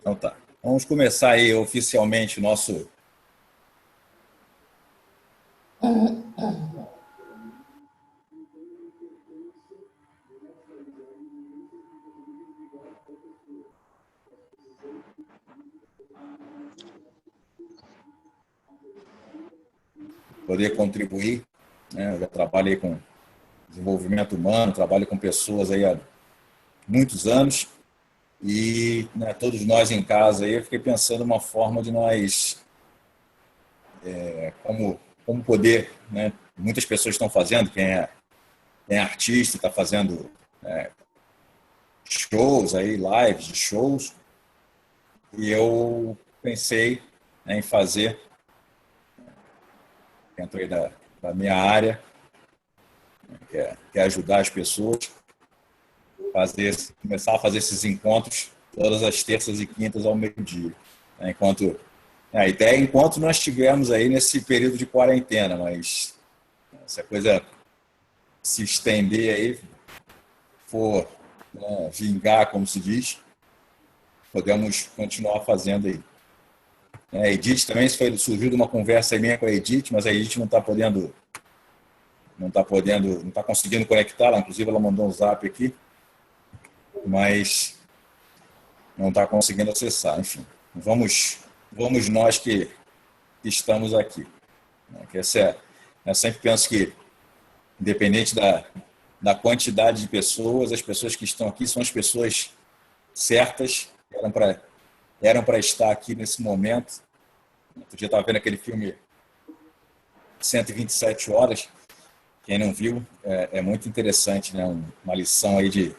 Então tá. Vamos começar aí oficialmente o nosso. Poder contribuir, né? Eu já trabalhei com desenvolvimento humano, trabalho com pessoas aí há muitos anos e, né, todos nós em casa aí, eu fiquei pensando uma forma de nós, como poder, né? Muitas pessoas estão fazendo, quem é artista está fazendo shows aí, lives de shows, e eu pensei, né, em fazer, dentro aí da minha área, que é ajudar as pessoas, começar a fazer esses encontros todas as terças e quintas ao meio-dia. Né? A ideia é enquanto nós estivermos aí nesse período de quarentena, mas se a coisa se estender aí, for, né, vingar, como se diz, podemos continuar fazendo aí. A Edith também surgiu de uma conversa minha com a Edith, mas a Edith não está conseguindo conectar, inclusive ela mandou um zap aqui, mas não está conseguindo acessar. Enfim, vamos nós que estamos aqui. Eu sempre penso que, independente da quantidade de pessoas, as pessoas que estão aqui são as pessoas certas, eram para estar aqui nesse momento. Outro dia eu estava vendo aquele filme 127 Horas, quem não viu, é muito interessante, né? Uma lição aí de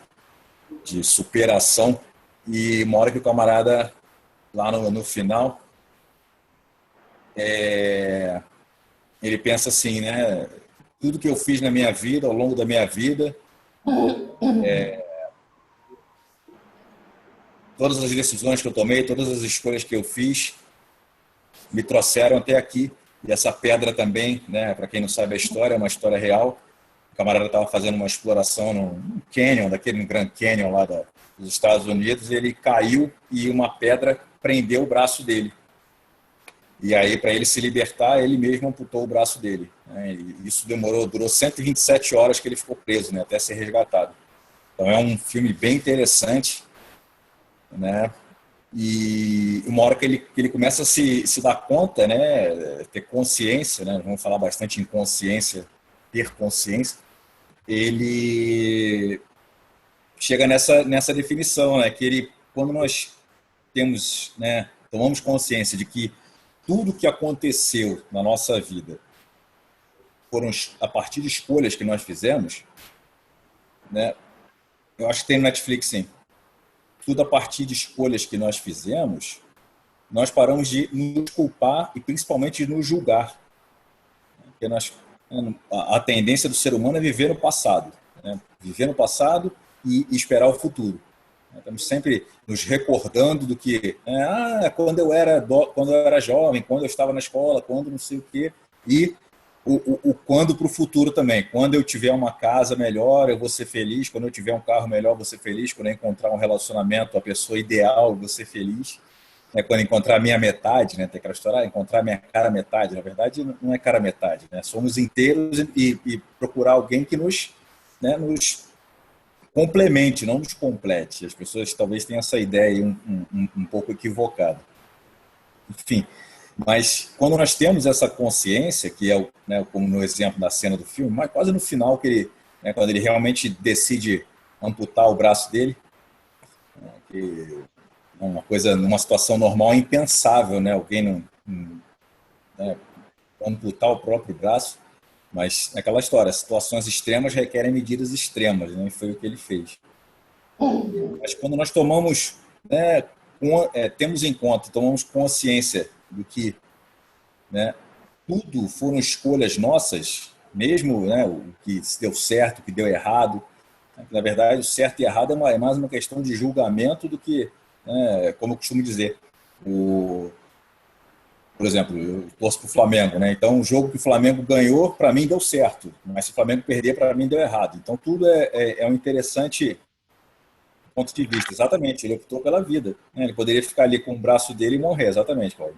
superação. E uma hora que o camarada, lá no final, ele pensa assim, né? Tudo que eu fiz na minha vida, ao longo da minha vida, todas as decisões que eu tomei, todas as escolhas que eu fiz, me trouxeram até aqui. E essa pedra também, né? Para quem não sabe a história, é uma história real. O camarada estava fazendo uma exploração no Canyon, no Grand Canyon lá dos Estados Unidos, e ele caiu e uma pedra prendeu o braço dele. E aí, para ele se libertar, ele mesmo amputou o braço dele. Né? E isso durou 127 horas que ele ficou preso, né? Até ser resgatado. Então é um filme bem interessante, né? E uma hora que ele começa a se dar conta, né? Ter consciência, né? Vamos falar bastante em consciência, ter consciência, ele chega nessa definição, né? Quando nós temos, né? Tomamos consciência de que tudo que aconteceu na nossa vida foram a partir de escolhas que nós fizemos, né? Eu acho que tem no Netflix, sim. Tudo a partir de escolhas que nós fizemos, nós paramos de nos culpar e principalmente de nos julgar. Porque a tendência do ser humano é viver no passado, né? Viver no passado e esperar o futuro. Estamos sempre nos recordando do que quando eu era jovem, quando eu estava na escola, quando não sei o quê, e o quando para o futuro também. Quando eu tiver uma casa melhor, eu vou ser feliz. Quando eu tiver um carro melhor, eu vou ser feliz. Quando eu encontrar um relacionamento, a pessoa ideal, eu vou ser feliz. Quando encontrar a minha metade, né? Tem aquela história, encontrar a minha cara metade. Na verdade, não é cara metade, né? Somos inteiros e procurar alguém que nos complemente, não nos complete. As pessoas talvez tenham essa ideia aí um pouco equivocada. Enfim, mas quando nós temos essa consciência, que é, né, como no exemplo da cena do filme, mas quase no final, quando ele realmente decide amputar o braço dele, né, que é uma coisa, numa situação normal, é impensável, né, alguém né, amputar o próprio braço, mas naquela história, situações extremas requerem medidas extremas, né, e foi o que ele fez. Mas quando nós tomamos, né, temos em conta, tomamos consciência do que, né, tudo foram escolhas nossas, mesmo, né, o que deu certo, o que deu errado. Na verdade, o certo e errado é mais uma questão de julgamento do que, né, como eu costumo dizer, por exemplo, eu torço para o Flamengo, né? Então, o jogo que o Flamengo ganhou, para mim, deu certo. Mas se o Flamengo perder, para mim, deu errado. Então, tudo é um interessante ponto de vista. Exatamente, ele optou pela vida. Né? Ele poderia ficar ali com o braço dele e morrer, exatamente, Cláudio.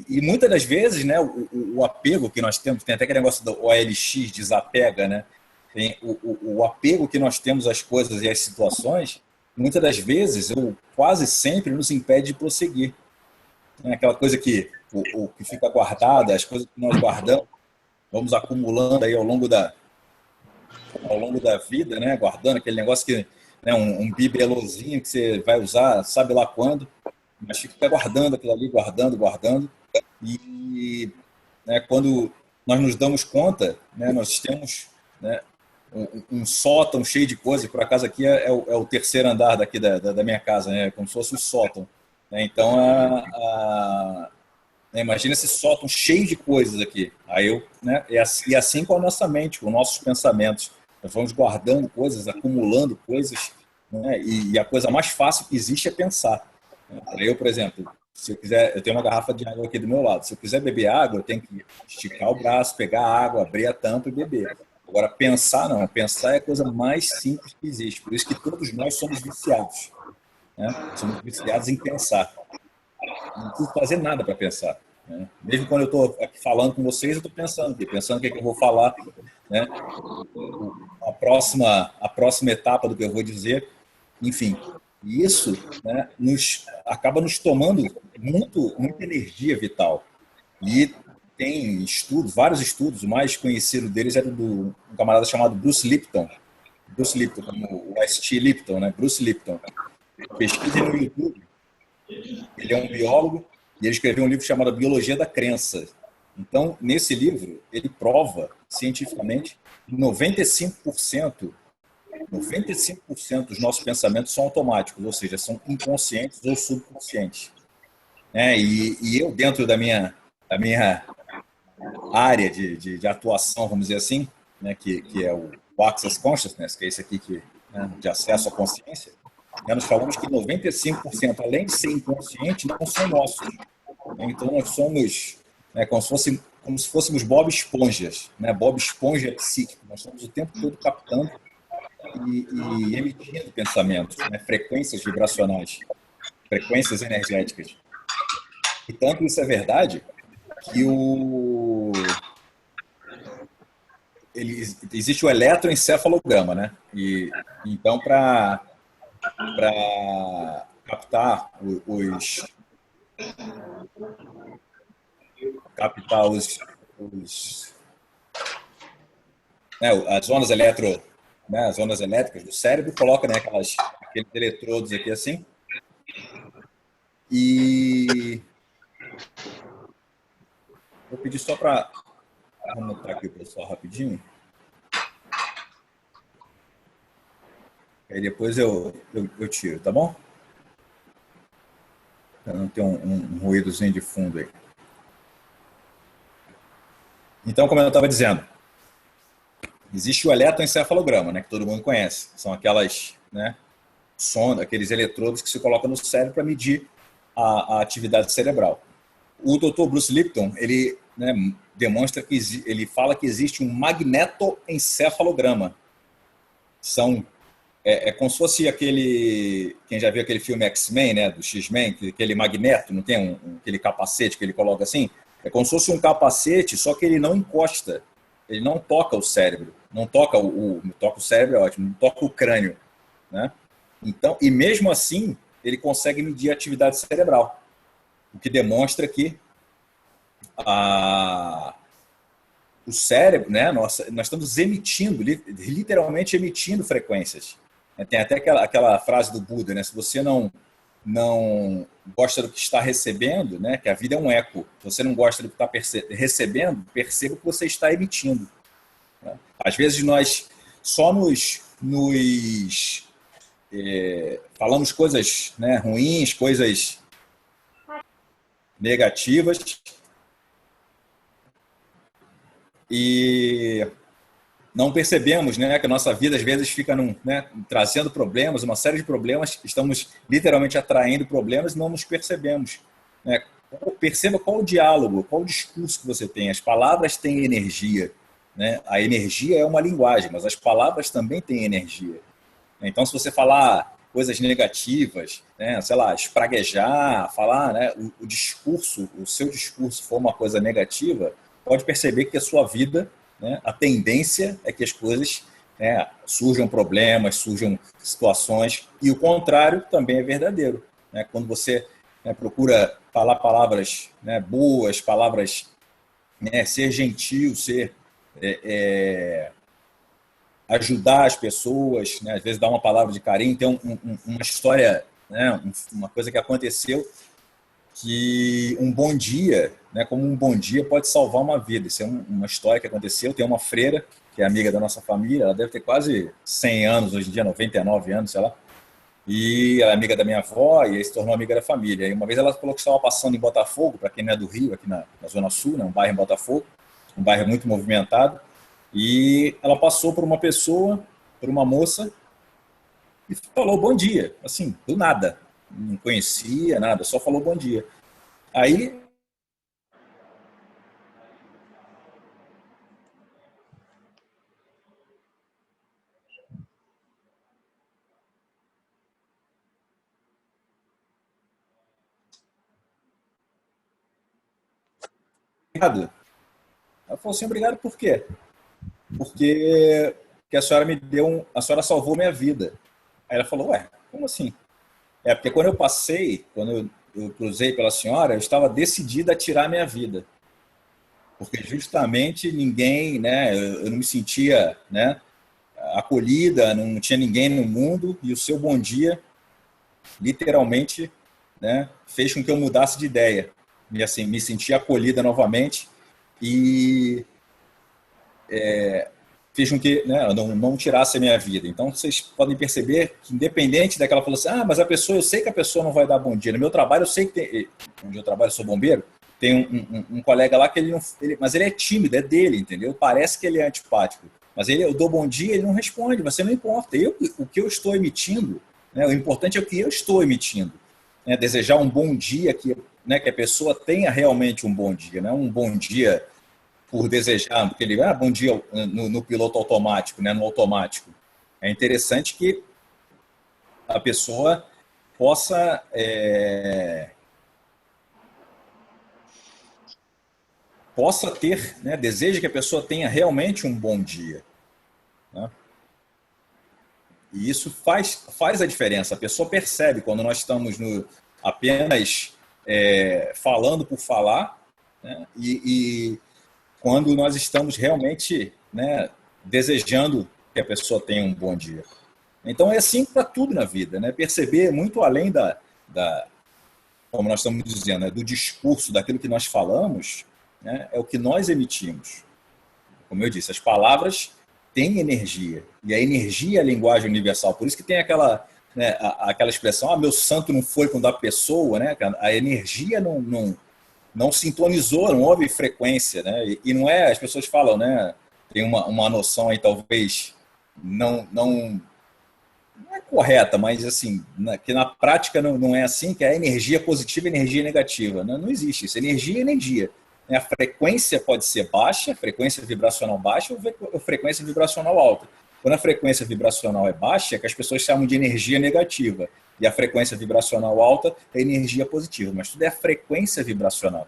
E muitas das vezes, né, o apego que nós temos, tem até aquele negócio do OLX, desapega, né? Tem o apego que nós temos às coisas e às situações, muitas das vezes, ou quase sempre, nos impede de prosseguir. É aquela coisa que fica guardada, as coisas que nós guardamos, vamos acumulando aí ao longo da vida, né? Guardando aquele negócio que, né, um bibelozinho que você vai usar, sabe lá quando, mas fica guardando aquilo ali, guardando. E, né, quando nós nos damos conta, né, nós temos, né, um sótão cheio de coisas. Por acaso aqui é o terceiro andar daqui da minha casa, né, como se fosse o sótão. Né, então, né, imagina esse sótão cheio de coisas aqui. Aí né, e assim com a nossa mente, com nossos pensamentos. Nós vamos guardando coisas, acumulando coisas, né, e a coisa mais fácil que existe é pensar. Eu, por exemplo, se eu quiser, eu tenho uma garrafa de água aqui do meu lado. Se eu quiser beber água, eu tenho que esticar o braço, pegar a água, abrir a tampa e beber. Agora, pensar não. Pensar é a coisa mais simples que existe. Por isso que todos nós somos viciados. Né? Somos viciados em pensar. Não preciso fazer nada para pensar. Né? Mesmo quando eu estou aqui falando com vocês, eu estou pensando aqui, pensando o que, é que eu vou falar, né? A próxima etapa do que eu vou dizer. Enfim, isso, né, acaba nos tomando muita energia vital. E tem estudos, vários estudos, o mais conhecido deles era do um camarada chamado Bruce Lipton. Bruce Lipton, como o S.T. Lipton, né? Bruce Lipton. Pesquisa no YouTube. Ele é um biólogo e ele escreveu um livro chamado Biologia da Crença. Então, nesse livro, ele prova cientificamente que 95% dos nossos pensamentos são automáticos, ou seja, são inconscientes ou subconscientes. E eu, dentro da minha área de atuação, vamos dizer assim, né, que é o Access Consciousness, que é esse aqui né, de acesso à consciência, né, nós falamos que 95%, além de ser inconsciente, não são nossos. Então, nós somos, né, como se fôssemos Bob Esponjas, né, Bob Esponja psíquico. Nós estamos o tempo todo captando e emitindo pensamentos, né, frequências vibracionais, frequências energéticas. E tanto isso é verdade que existe o eletroencefalograma, né? E então para captar né, as ondas né, as ondas elétricas do cérebro, coloca, né, aqueles eletrodos aqui assim. E vou pedir só para anotar aqui o pessoal rapidinho. Aí depois eu tiro, tá bom? Para não ter um ruídozinho de fundo aí. Então, como eu estava dizendo, existe o eletroencefalograma, né, que todo mundo conhece. São aquelas, né, sondas, aqueles eletrodos que se colocam no cérebro para medir a atividade cerebral. O Dr. Bruce Lipton, ele, né, demonstra que ele fala que existe um magnetoencefalograma. É como se fosse quem já viu aquele filme X-Men, né, do X-Men, aquele magneto, não tem aquele capacete que ele coloca assim? É como se fosse um capacete, só que ele não encosta, ele não toca o cérebro, não toca toca o cérebro, é ótimo, não toca o crânio, né? Então, e mesmo assim, ele consegue medir a atividade cerebral, o que demonstra que o cérebro, né, nós estamos emitindo, literalmente emitindo frequências. Tem até aquela frase do Buda, né? Se você não gosta do que está recebendo, né? Que a vida é um eco. Se você não gosta do que está recebendo, perceba o que você está emitindo. Né? Às vezes nós só falamos coisas, né, ruins, coisas negativas e não percebemos, né, que a nossa vida às vezes fica né, trazendo problemas, uma série de problemas, estamos literalmente atraindo problemas e não nos percebemos. Né? Perceba qual o diálogo, qual o discurso que você tem. As palavras têm energia. Né? A energia é uma linguagem, mas as palavras também têm energia. Então, se você falar coisas negativas, né, sei lá, espraguejar, falar, né, o discurso, o seu discurso for uma coisa negativa, pode perceber que a sua vida, né, a tendência é que as coisas, né, surjam problemas, surjam situações, e o contrário também é verdadeiro. Né? Quando você, né, procura falar palavras, né, boas, palavras, né, ser gentil, ser ajudar as pessoas, né? Às vezes dar uma palavra de carinho. Tem uma história, né? Uma coisa que aconteceu, que um bom dia, né? Como um bom dia pode salvar uma vida. Isso é uma história que aconteceu. Tem uma freira, que é amiga da nossa família, ela deve ter quase 100 anos hoje em dia, 99 anos, sei lá. E ela é amiga da minha avó e aí se tornou amiga da família. E uma vez ela falou que estava passando em Botafogo, para quem não é do Rio, aqui na Zona Sul, né? Um bairro em Botafogo, um bairro muito movimentado. E ela passou por uma pessoa, por uma moça, e falou bom dia, assim, do nada. Não conhecia nada, só falou bom dia. Aí, obrigado. Ela falou assim, obrigado por quê? Porque que a senhora me deu, a senhora salvou minha vida. Aí ela falou, ué, como assim? É porque quando eu passei, quando eu cruzei pela senhora, eu estava decidida a tirar minha vida. Porque justamente ninguém, né, eu não me sentia, né, acolhida, não tinha ninguém no mundo, e o seu bom dia literalmente, né, fez com que eu mudasse de ideia. E assim, me senti acolhida novamente e fez com que, né, eu não tirasse a minha vida. Então, vocês podem perceber que, independente daquela falou assim, ah, mas a pessoa, eu sei que a pessoa não vai dar bom dia. No meu trabalho, eu sei que tem, onde eu trabalho, eu sou bombeiro, tem um colega lá que ele não, mas ele é tímido, é dele, entendeu? Parece que ele é antipático. Mas ele, eu dou bom dia, ele não responde, você não importa. O que eu estou emitindo, né, o importante é o que eu estou emitindo. Né, desejar um bom dia, né, que a pessoa tenha realmente um bom dia, né, um bom dia por desejar, porque ele, bom dia no piloto automático, né, no automático. É interessante que a pessoa possa, possa ter, né, deseja que a pessoa tenha realmente um bom dia. Né? E isso faz a diferença. A pessoa percebe quando nós estamos apenas falando por falar, né, e quando nós estamos realmente, né, desejando que a pessoa tenha um bom dia. Então é assim para tudo na vida, né? Perceber muito além como nós estamos dizendo, né, do discurso, daquilo que nós falamos, né, é o que nós emitimos. Como eu disse, as palavras têm energia e a energia é a linguagem universal. Por isso que tem aquela, né, aquela expressão, meu santo não foi quando a pessoa, né? A energia não sintonizou, não houve frequência, né? E não é, as pessoas falam, né? Tem uma noção aí talvez não é correta, mas assim, que na prática não é assim, que é energia positiva e energia negativa. Não existe isso. Energia é energia. A frequência pode ser baixa, frequência vibracional baixa ou frequência vibracional alta. Quando a frequência vibracional é baixa, é que as pessoas chamam de energia negativa. E a frequência vibracional alta é energia positiva. Mas tudo é frequência vibracional.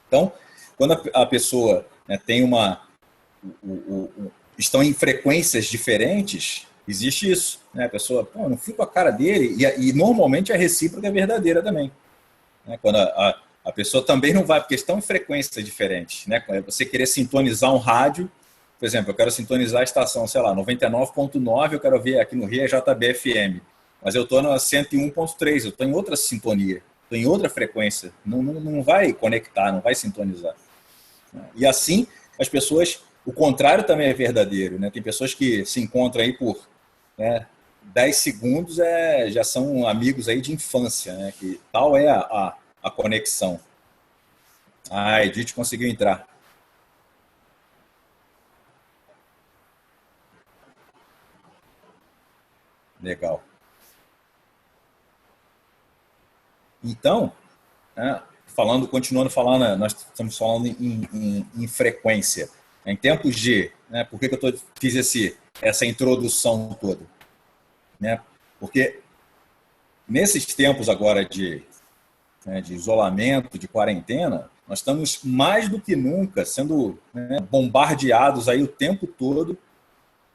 Então, quando a pessoa, né, tem estão em frequências diferentes, existe isso. Né? A pessoa, pô, não fico a cara dele, e normalmente a recíproca é verdadeira também. Né? Quando a pessoa também não vai, porque estão em frequências diferentes. Né? Você querer sintonizar um rádio, por exemplo, eu quero sintonizar a estação, sei lá, 99.9, eu quero ver aqui no Rio é JBFM, mas eu estou na 101.3, eu estou em outra sintonia, estou em outra frequência, não vai conectar, não vai sintonizar. E assim, as pessoas, o contrário também é verdadeiro. Né? Tem pessoas que se encontram aí por, né, 10 segundos, já são amigos aí de infância, né? Que tal é a conexão. A Edith conseguiu entrar. Legal. Então, né, continuando falando, né, nós estamos falando em frequência. Em tempos de, né, por que eu fiz essa introdução toda? né? Porque nesses tempos agora de isolamento, de quarentena, nós estamos mais do que nunca sendo, né, bombardeados aí o tempo todo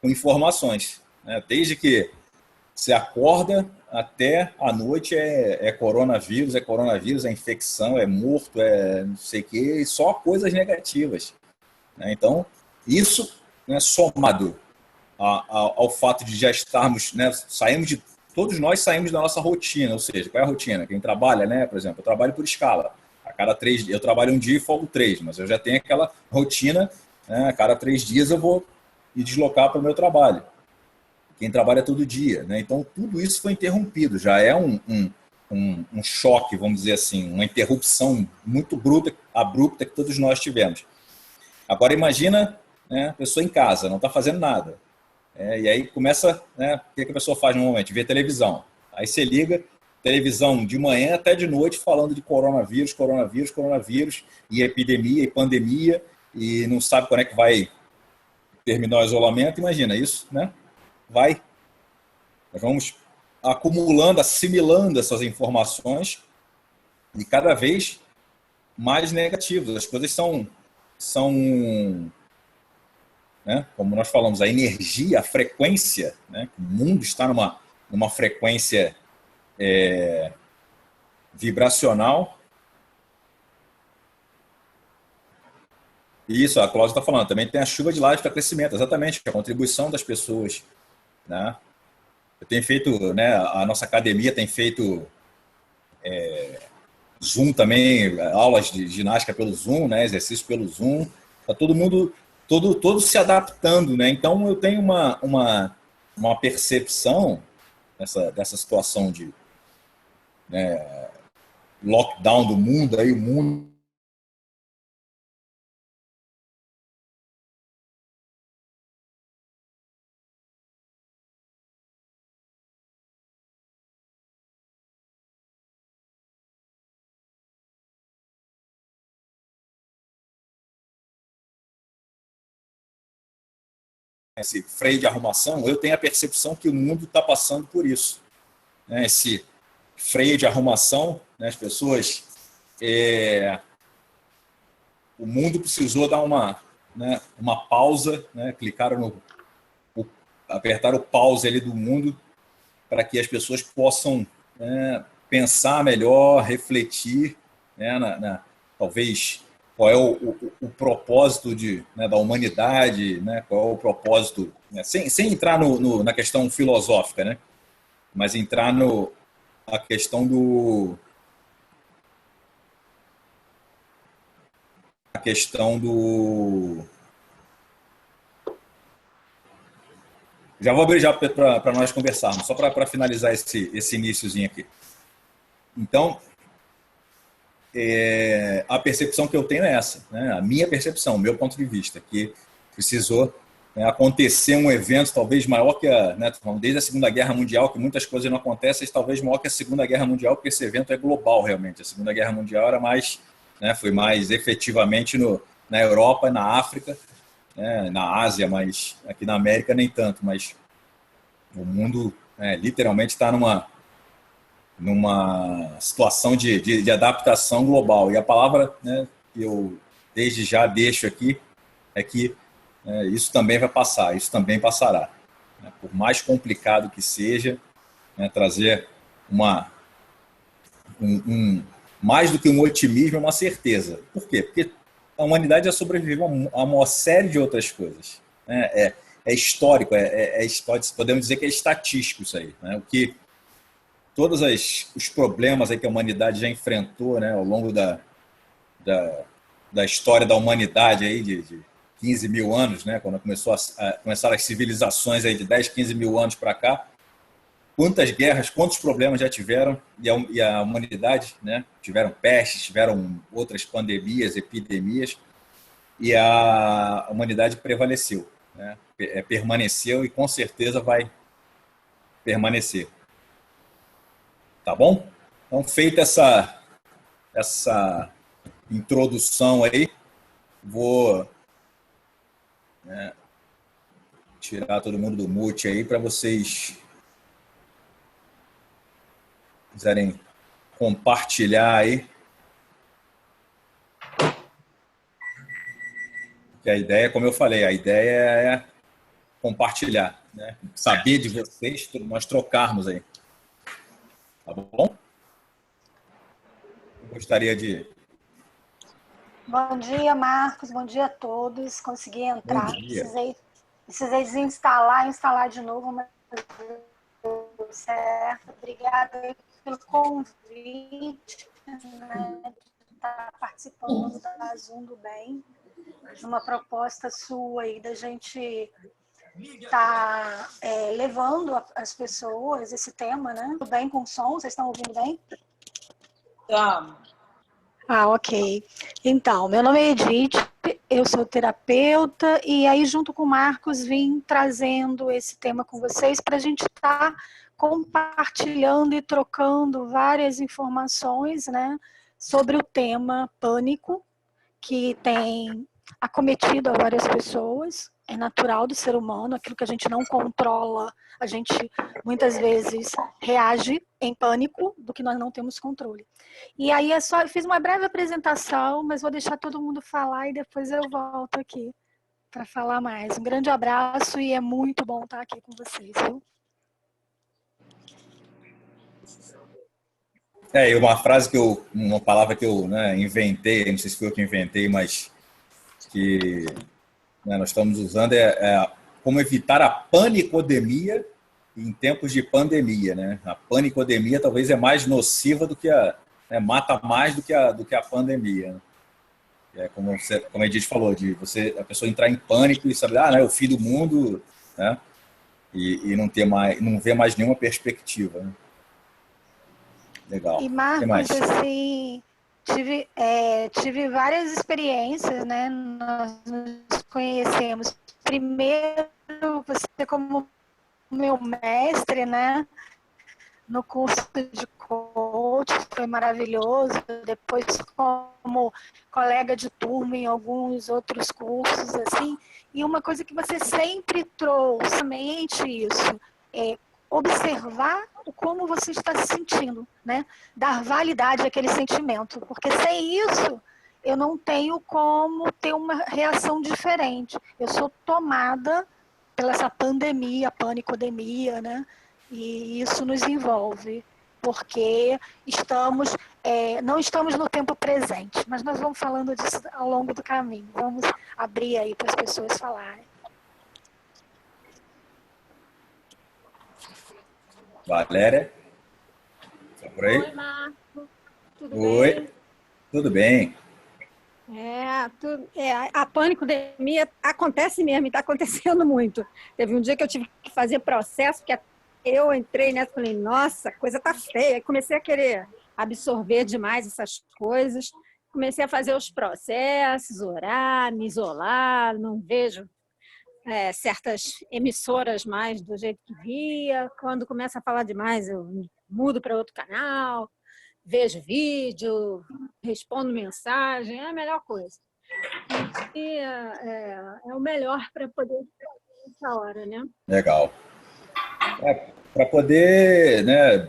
com informações, né? Desde que você acorda até a noite é coronavírus, é infecção, é morto, é não sei o quê, e só coisas negativas, né? Então, isso, né, somado ao fato de já estarmos, né, todos nós saímos da nossa rotina, ou seja, qual é a rotina? Quem trabalha, né, por exemplo, eu trabalho por escala. A cada 3 dias, eu trabalho um dia e folgo 3, mas eu já tenho aquela rotina, né, a cada 3 dias eu vou me deslocar para o meu trabalho. Quem trabalha todo dia, né? Então, tudo isso foi interrompido, já é um choque, vamos dizer assim, uma interrupção muito bruta, abrupta que todos nós tivemos. Agora, imagina, né, a pessoa em casa, não está fazendo nada. E aí começa, né, o que a pessoa faz normalmente? Vê televisão. Aí você liga, televisão de manhã até de noite falando de coronavírus, coronavírus, coronavírus, e epidemia e pandemia, e não sabe quando é que vai terminar o isolamento. Imagina isso, né? Nós vamos acumulando, assimilando essas informações e cada vez mais negativas. As coisas são, né, como nós falamos, a energia, a frequência, né, o mundo está numa frequência vibracional. E isso, a Cláudia está falando, também tem a chuva de lajes para crescimento, exatamente, a contribuição das pessoas, né? Eu tenho feito, né, a nossa academia tem feito Zoom também, aulas de ginástica pelo Zoom, né, exercício pelo Zoom, está todo mundo, todo se adaptando, né? Então eu tenho uma percepção dessa situação de lockdown do mundo, aí o mundo esse freio de arrumação, eu tenho a percepção que o mundo está passando por isso, né? Esse freio de arrumação, né? As pessoas, o mundo precisou dar uma pausa, né? Clicaram apertaram o pause ali do mundo para que as pessoas possam, né, pensar melhor, refletir, né, talvez qual é o propósito né, da humanidade, né, qual é o propósito, né, sem entrar na questão filosófica, né, mas entrar a questão a questão do já vou abrir já para nós conversarmos, só para finalizar esse iníciozinho aqui. Então, a percepção que eu tenho é essa, né? A minha percepção, o meu ponto de vista, que precisou, né, acontecer um evento talvez maior que né, desde a Segunda Guerra Mundial, que muitas coisas não acontecem, talvez maior que a Segunda Guerra Mundial, porque esse evento é global realmente. A Segunda Guerra Mundial era mais, né, foi mais efetivamente na Europa e na África, né, na Ásia, mas aqui na América nem tanto, mas o mundo, né, literalmente está numa situação de adaptação global. E a palavra, né, que eu desde já deixo aqui é que, né, isso também vai passar, isso também passará. Né, por mais complicado que seja, né, trazer mais do que um otimismo, uma certeza. Por quê? Porque a humanidade já sobreviveu a uma série de outras coisas. Né? É histórico, histórico, podemos dizer que é estatístico isso aí. Né? O que todos os problemas aí que a humanidade já enfrentou, né, ao longo da, da história da humanidade aí de 15 mil anos, né, quando começaram as civilizações aí de 10, 15 mil anos para cá, quantas guerras, quantos problemas já tiveram e a humanidade, né, tiveram pestes, tiveram outras pandemias, epidemias, e a humanidade prevaleceu, né, permaneceu e com certeza vai permanecer. Tá bom? Então, feita essa introdução aí, vou, né, tirar todo mundo do mute aí para vocês quiserem compartilhar aí. Porque a ideia, como eu falei, a ideia é compartilhar, né? Saber de vocês, nós trocarmos aí. Tá bom? Eu gostaria de... Bom dia, Marcos. Bom dia a todos. Consegui Bom entrar. dia. Precisei desinstalar e instalar de novo, mas deu certo. Obrigada pelo convite, né, de estar participando da Zoom do Bem, de uma proposta sua aí da gente estar levando às pessoas esse tema, né? Tudo bem com o som? Vocês estão ouvindo bem? Ok. Então, meu nome é Edith, eu sou terapeuta e aí junto com o Marcos vim trazendo esse tema com vocês para a gente estar compartilhando e trocando várias informações, né, sobre o tema pânico, que tem acometido a várias pessoas, é natural do ser humano, aquilo que a gente não controla, a gente muitas vezes reage em pânico do que nós não temos controle. E aí eu fiz uma breve apresentação, mas vou deixar todo mundo falar e depois eu volto aqui para falar mais. Um grande abraço e é muito bom estar aqui com vocês, viu? E uma palavra que eu, né, inventei, não sei se foi eu que inventei, mas que, né, nós estamos usando é como evitar a panicodemia em tempos de pandemia, né? A panicodemia talvez é mais nociva do que mata mais do que a pandemia. Né? É como a Edith falou, de a pessoa entrar em pânico e saber, né, o fim do mundo, né? E não ver mais nenhuma perspectiva. Né? Legal. E Marcos, assim, tive várias experiências, né? Nós nos conhecemos. Primeiro, você como meu mestre, né? No curso de coach, foi maravilhoso. Depois, como colega de turma em alguns outros cursos, assim. E uma coisa que você sempre trouxe, somente isso, observar como você está se sentindo, né? Dar validade àquele sentimento, porque sem isso eu não tenho como ter uma reação diferente. Eu sou tomada pela essa pandemia, panicodemia, né? E isso nos envolve, porque não estamos no tempo presente, mas nós vamos falando disso ao longo do caminho. Vamos abrir aí para as pessoas falarem. Valéria? Tá por aí? Oi, Marco. Tudo Oi, bem? tudo bem. A panicodemia acontece mesmo e está acontecendo muito. Teve um dia que eu tive que fazer processo, que eu entrei nessa e falei, nossa, a coisa tá feia. Aí comecei a querer absorver demais essas coisas. Comecei a fazer os processos, orar, me isolar, não vejo certas emissoras mais do jeito que via. Quando começa a falar demais, eu mudo para outro canal, vejo vídeo, respondo mensagem, é a melhor coisa. E é o melhor para poder nessa hora, né? Legal. Para poder, né,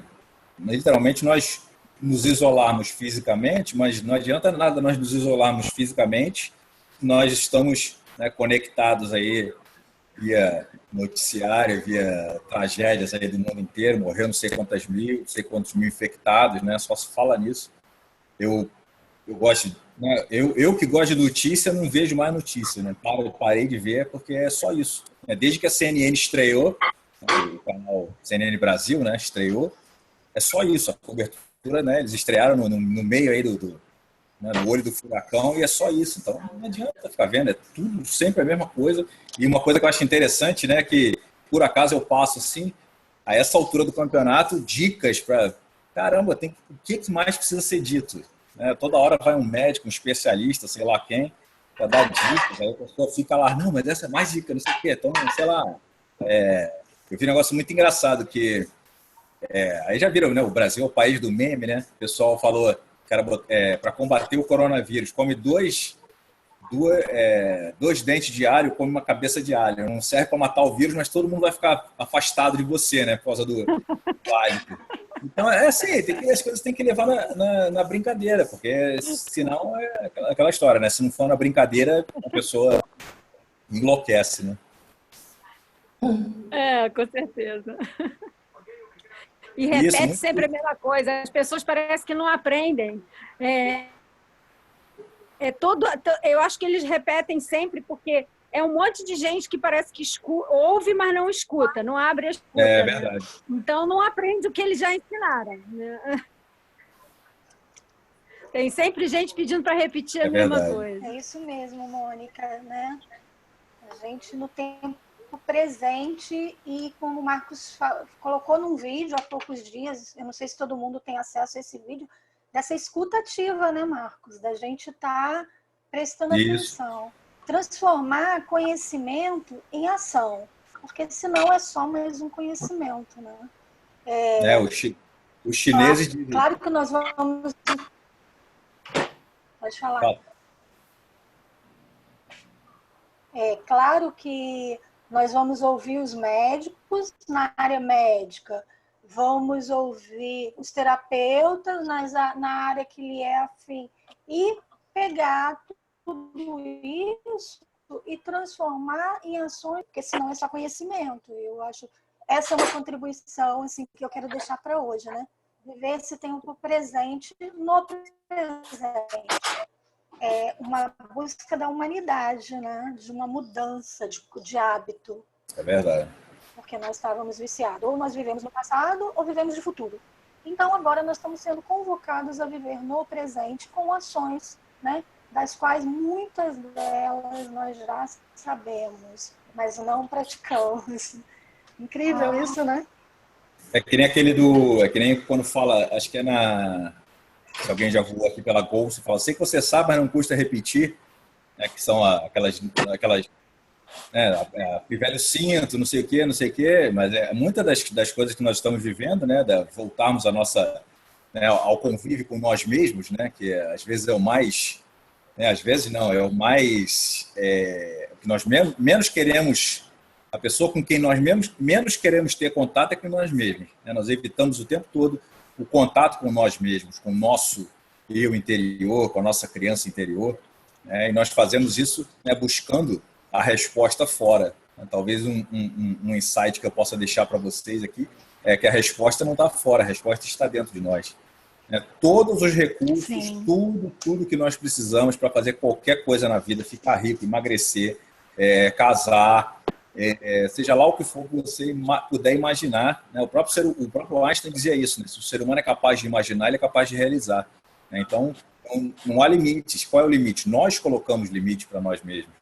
literalmente nós nos isolarmos fisicamente, mas não adianta nada nós nos isolarmos fisicamente, nós estamos, né, conectados aí via noticiário, via tragédias aí do mundo inteiro, morreu não sei quantos mil infectados, né? Só se fala nisso. Eu gosto, né? Eu que gosto de notícia, não vejo mais notícia, né? Eu parei de ver porque é só isso. Desde que a CNN estreou, o canal CNN Brasil, né, estreou, é só isso, a cobertura, né? Eles estrearam no meio aí né, no olho do furacão e é só isso. Então não adianta ficar vendo, é tudo sempre a mesma coisa. E uma coisa que eu acho interessante, né, que por acaso eu passo assim, a essa altura do campeonato, dicas para caramba, o que mais precisa ser dito? Né? Toda hora vai um médico, um especialista, sei lá quem, para dar dicas, aí a pessoa fica lá, não, mas essa é mais dica, não sei o quê. Então, sei lá, eu vi um negócio muito engraçado que aí já viram, né? O Brasil é o país do meme, né? O pessoal falou, para combater o coronavírus, come dois dentes de alho, come uma cabeça de alho. Não serve para matar o vírus, mas todo mundo vai ficar afastado de você, né? Por causa do alho. Então, é assim, as coisas tem que levar na brincadeira, porque senão é aquela história, né? Se não for na brincadeira, a pessoa enlouquece, né? Com certeza. E Isso, repete muito. sempre a mesma coisa. As pessoas parecem que não aprendem. Eu acho que eles repetem sempre porque é um monte de gente que parece que ouve, mas não escuta, não abre a escuta. É né? verdade. Então não aprende o que eles já ensinaram. Né? Tem sempre gente pedindo para repetir a mesma verdade. coisa. É isso mesmo, Mônica, né? A gente no tempo presente e como o Marcos colocou num vídeo há poucos dias, eu não sei se todo mundo tem acesso a esse vídeo, dessa escuta ativa, né, Marcos? Da gente estar prestando atenção. Transformar conhecimento em ação, porque senão é só mais um conhecimento, né? Os chineses... Claro que nós vamos... Pode falar. É claro que nós vamos ouvir os médicos na área médica, vamos ouvir os terapeutas na área que lhe é afim e pegar tudo isso e transformar em ações, porque senão é só conhecimento. Eu acho essa é uma contribuição assim, que eu quero deixar para hoje, né? Viver esse tempo presente no presente. É uma busca da humanidade, né? De uma mudança de hábito. É verdade. Porque nós estávamos viciados. Ou nós vivemos no passado ou vivemos de futuro. Então, agora nós estamos sendo convocados a viver no presente com ações, né? Das quais muitas delas nós já sabemos, mas não praticamos. Incrível isso, né? É que nem quando fala, acho que se alguém já voou aqui pela Gol, você fala, sei que você sabe, mas não custa repetir, né, que são aquelas velho cinto, não sei o quê, mas muitas das coisas que nós estamos vivendo, né, voltarmos ao convívio com nós mesmos, né, que às vezes é o mais, às vezes não, é o mais, que nós menos queremos, a pessoa com quem nós menos queremos ter contato é com nós mesmos, né, nós evitamos o tempo todo o contato com nós mesmos, com o nosso eu interior, com a nossa criança interior, né, e nós fazemos isso, né, buscando a resposta fora. Talvez um insight que eu possa deixar para vocês aqui é que a resposta não está fora, a resposta está dentro de nós. Todos os recursos, tudo que nós precisamos para fazer qualquer coisa na vida, ficar rico, emagrecer, casar, seja lá o que for que você puder imaginar, né? O próprio Einstein dizia isso, né? Se o ser humano é capaz de imaginar, ele é capaz de realizar, né? Então, não há limites. Qual é o limite? Nós colocamos limite para nós mesmos.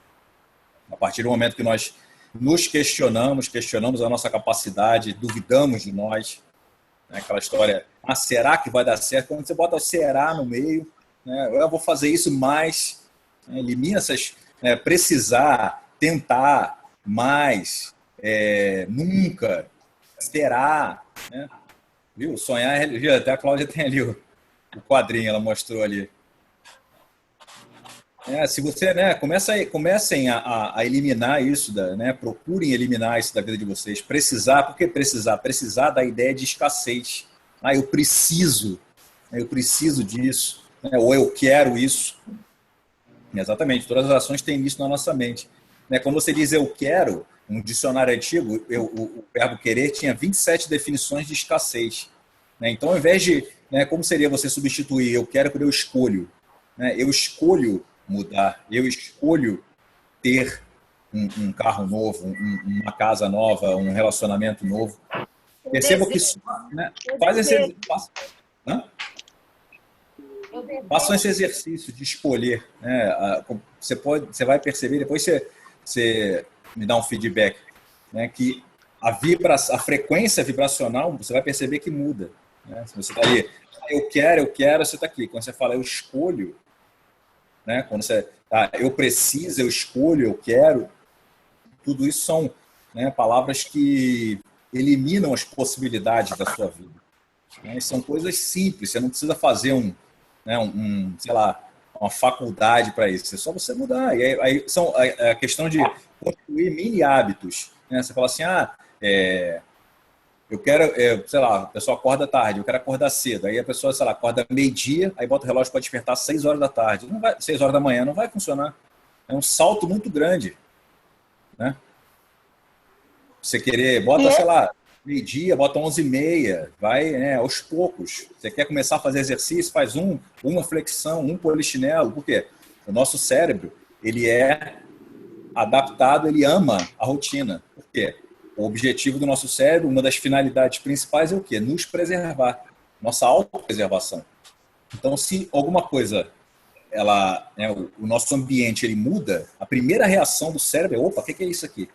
A partir do momento que nós nos questionamos a nossa capacidade, duvidamos de nós, né? Aquela história, será que vai dar certo? Quando você bota o será no meio, né? Eu vou fazer isso mais, né? Elimina essas, precisar, tentar, mais, nunca, será, né? Viu? Sonhar, viu? Até a Cláudia tem ali o quadrinho, ela mostrou ali. Se você, comecem a eliminar isso, né? Procurem eliminar isso da vida de vocês. Precisar, por que precisar? Precisar da ideia de escassez. Eu preciso disso, né? Ou eu quero isso. Exatamente, todas as ações têm isso na nossa mente. Quando você diz eu quero, um dicionário antigo, o verbo querer tinha 27 definições de escassez. Então, ao invés de, como seria você substituir eu quero por eu escolho? Eu escolho mudar, eu escolho ter um carro novo, uma casa nova, um relacionamento novo. Perceba que isso, faz esse... Façam esse exercício de escolher, né? Você vai perceber, depois você me dá um feedback, né? Que a frequência vibracional, você vai perceber que muda, né? Se você está ali, eu quero, você está aqui. Quando você fala eu escolho, né? Quando você eu preciso, eu escolho, eu quero, tudo isso são, né, palavras que eliminam as possibilidades da sua vida, né? E são coisas simples, você não precisa fazer sei lá, uma faculdade para isso, é só você mudar. E aí são a questão de construir mini hábitos, né? Você fala assim, eu quero, sei lá, a pessoa acorda tarde, eu quero acordar cedo. Aí a pessoa, sei lá, acorda meio-dia, aí bota o relógio para despertar às 6 horas da tarde. Não vai, 6 horas da manhã, não vai funcionar. É um salto muito grande, né? Você querer, bota, sei lá, meio-dia, bota 11h30, vai, né, aos poucos. Você quer começar a fazer exercício, faz uma flexão, um polichinelo. Por quê? O nosso cérebro, ele é adaptado, ele ama a rotina. Por quê? O objetivo do nosso cérebro, uma das finalidades principais é o quê? Nos preservar, nossa autopreservação. Então, se alguma coisa, né, o nosso ambiente ele muda, a primeira reação do cérebro é: opa, o que é isso aqui?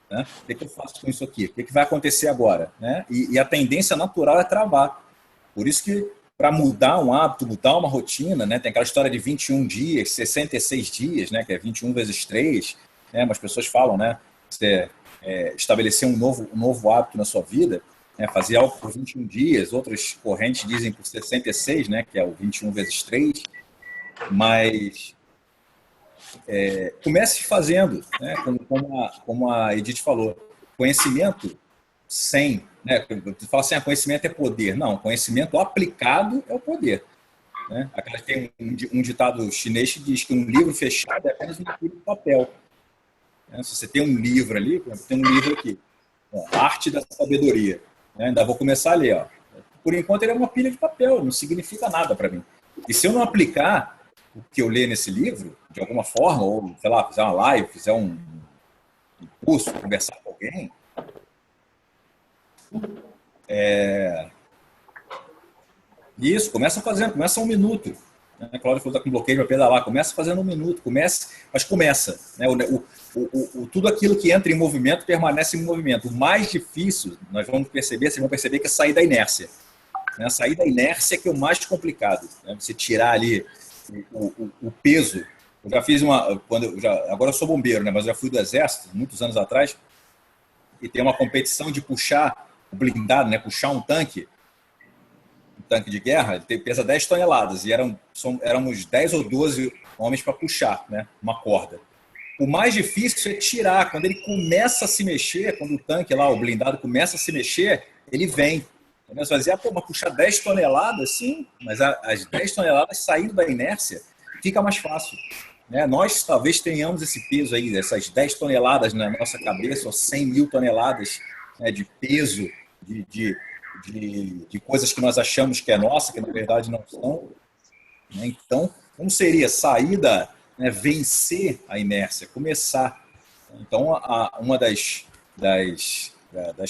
Né? O que eu faço com isso aqui? O que vai acontecer agora? Né? E a tendência natural é travar. Por isso que, para mudar um hábito, mudar uma rotina, né, tem aquela história de 21 dias, 66 dias, né, que é 21 vezes 3, né, mas as pessoas falam, né, você estabelecer um novo hábito na sua vida, né, fazer algo por 21 dias, outras correntes dizem por 66, né, que é o 21 vezes 3, mas comece fazendo, né, como a Edith falou, conhecimento sem, né, você fala assim, conhecimento é poder. Não, conhecimento aplicado é o poder. Né? Tem um ditado chinês que diz que um livro fechado é apenas uma pilha de papel. Né? Se você tem um livro ali, tem um livro aqui, Arte da Sabedoria. Né? Ainda vou começar a ler. Ó. Por enquanto ele é uma pilha de papel, não significa nada para mim. E se eu não aplicar o que eu ler nesse livro, de alguma forma, ou, sei lá, fizer uma live, fizer um curso, conversar com alguém, isso, começa fazendo, começa 1 minuto. A Cláudia falou que está com bloqueio para pedalar, começa fazendo 1 minuto, mas começa. Né? Tudo aquilo que entra em movimento permanece em movimento. O mais difícil, vocês vão perceber que é sair da inércia. Né? Sair da inércia que é o mais complicado. Né? Você tirar ali o peso. Eu já fiz agora eu sou bombeiro, né? Mas eu já fui do exército, muitos anos atrás, e tem uma competição de puxar o blindado, né? Puxar um tanque de guerra, ele pesa 10 toneladas, e éramos 10 ou 12 homens para puxar, né, uma corda. O mais difícil é tirar. Quando ele começa a se mexer, quando o tanque lá, o blindado começa a se mexer, ele vem. Você vai dizer, mas puxar 10 toneladas? Sim, mas as 10 toneladas saindo da inércia fica mais fácil. Né? Nós talvez tenhamos esse peso aí, essas 10 toneladas na nossa cabeça, ou 100 mil toneladas, né, de peso, de coisas que nós achamos que é nossa, que na verdade não são. Né? Então, como seria saída, né, vencer a inércia, começar? Então, uma das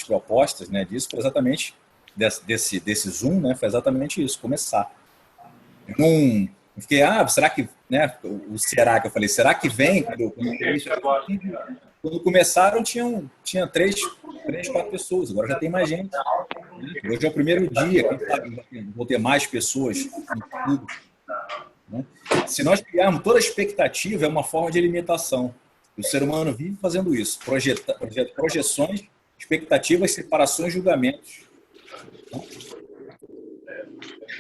propostas, né, disso foi exatamente desse Zoom, né, foi exatamente isso, começar. Não fiquei, será que, né, será que eu falei, será que vem? Quando começaram, tinha 4 pessoas, agora já tem mais gente. Hoje é o primeiro dia, quem sabe vou ter mais pessoas em tudo. Né? Se nós criarmos toda a expectativa, é uma forma de limitação. O ser humano vive fazendo isso, projeções, expectativas, separações, julgamentos.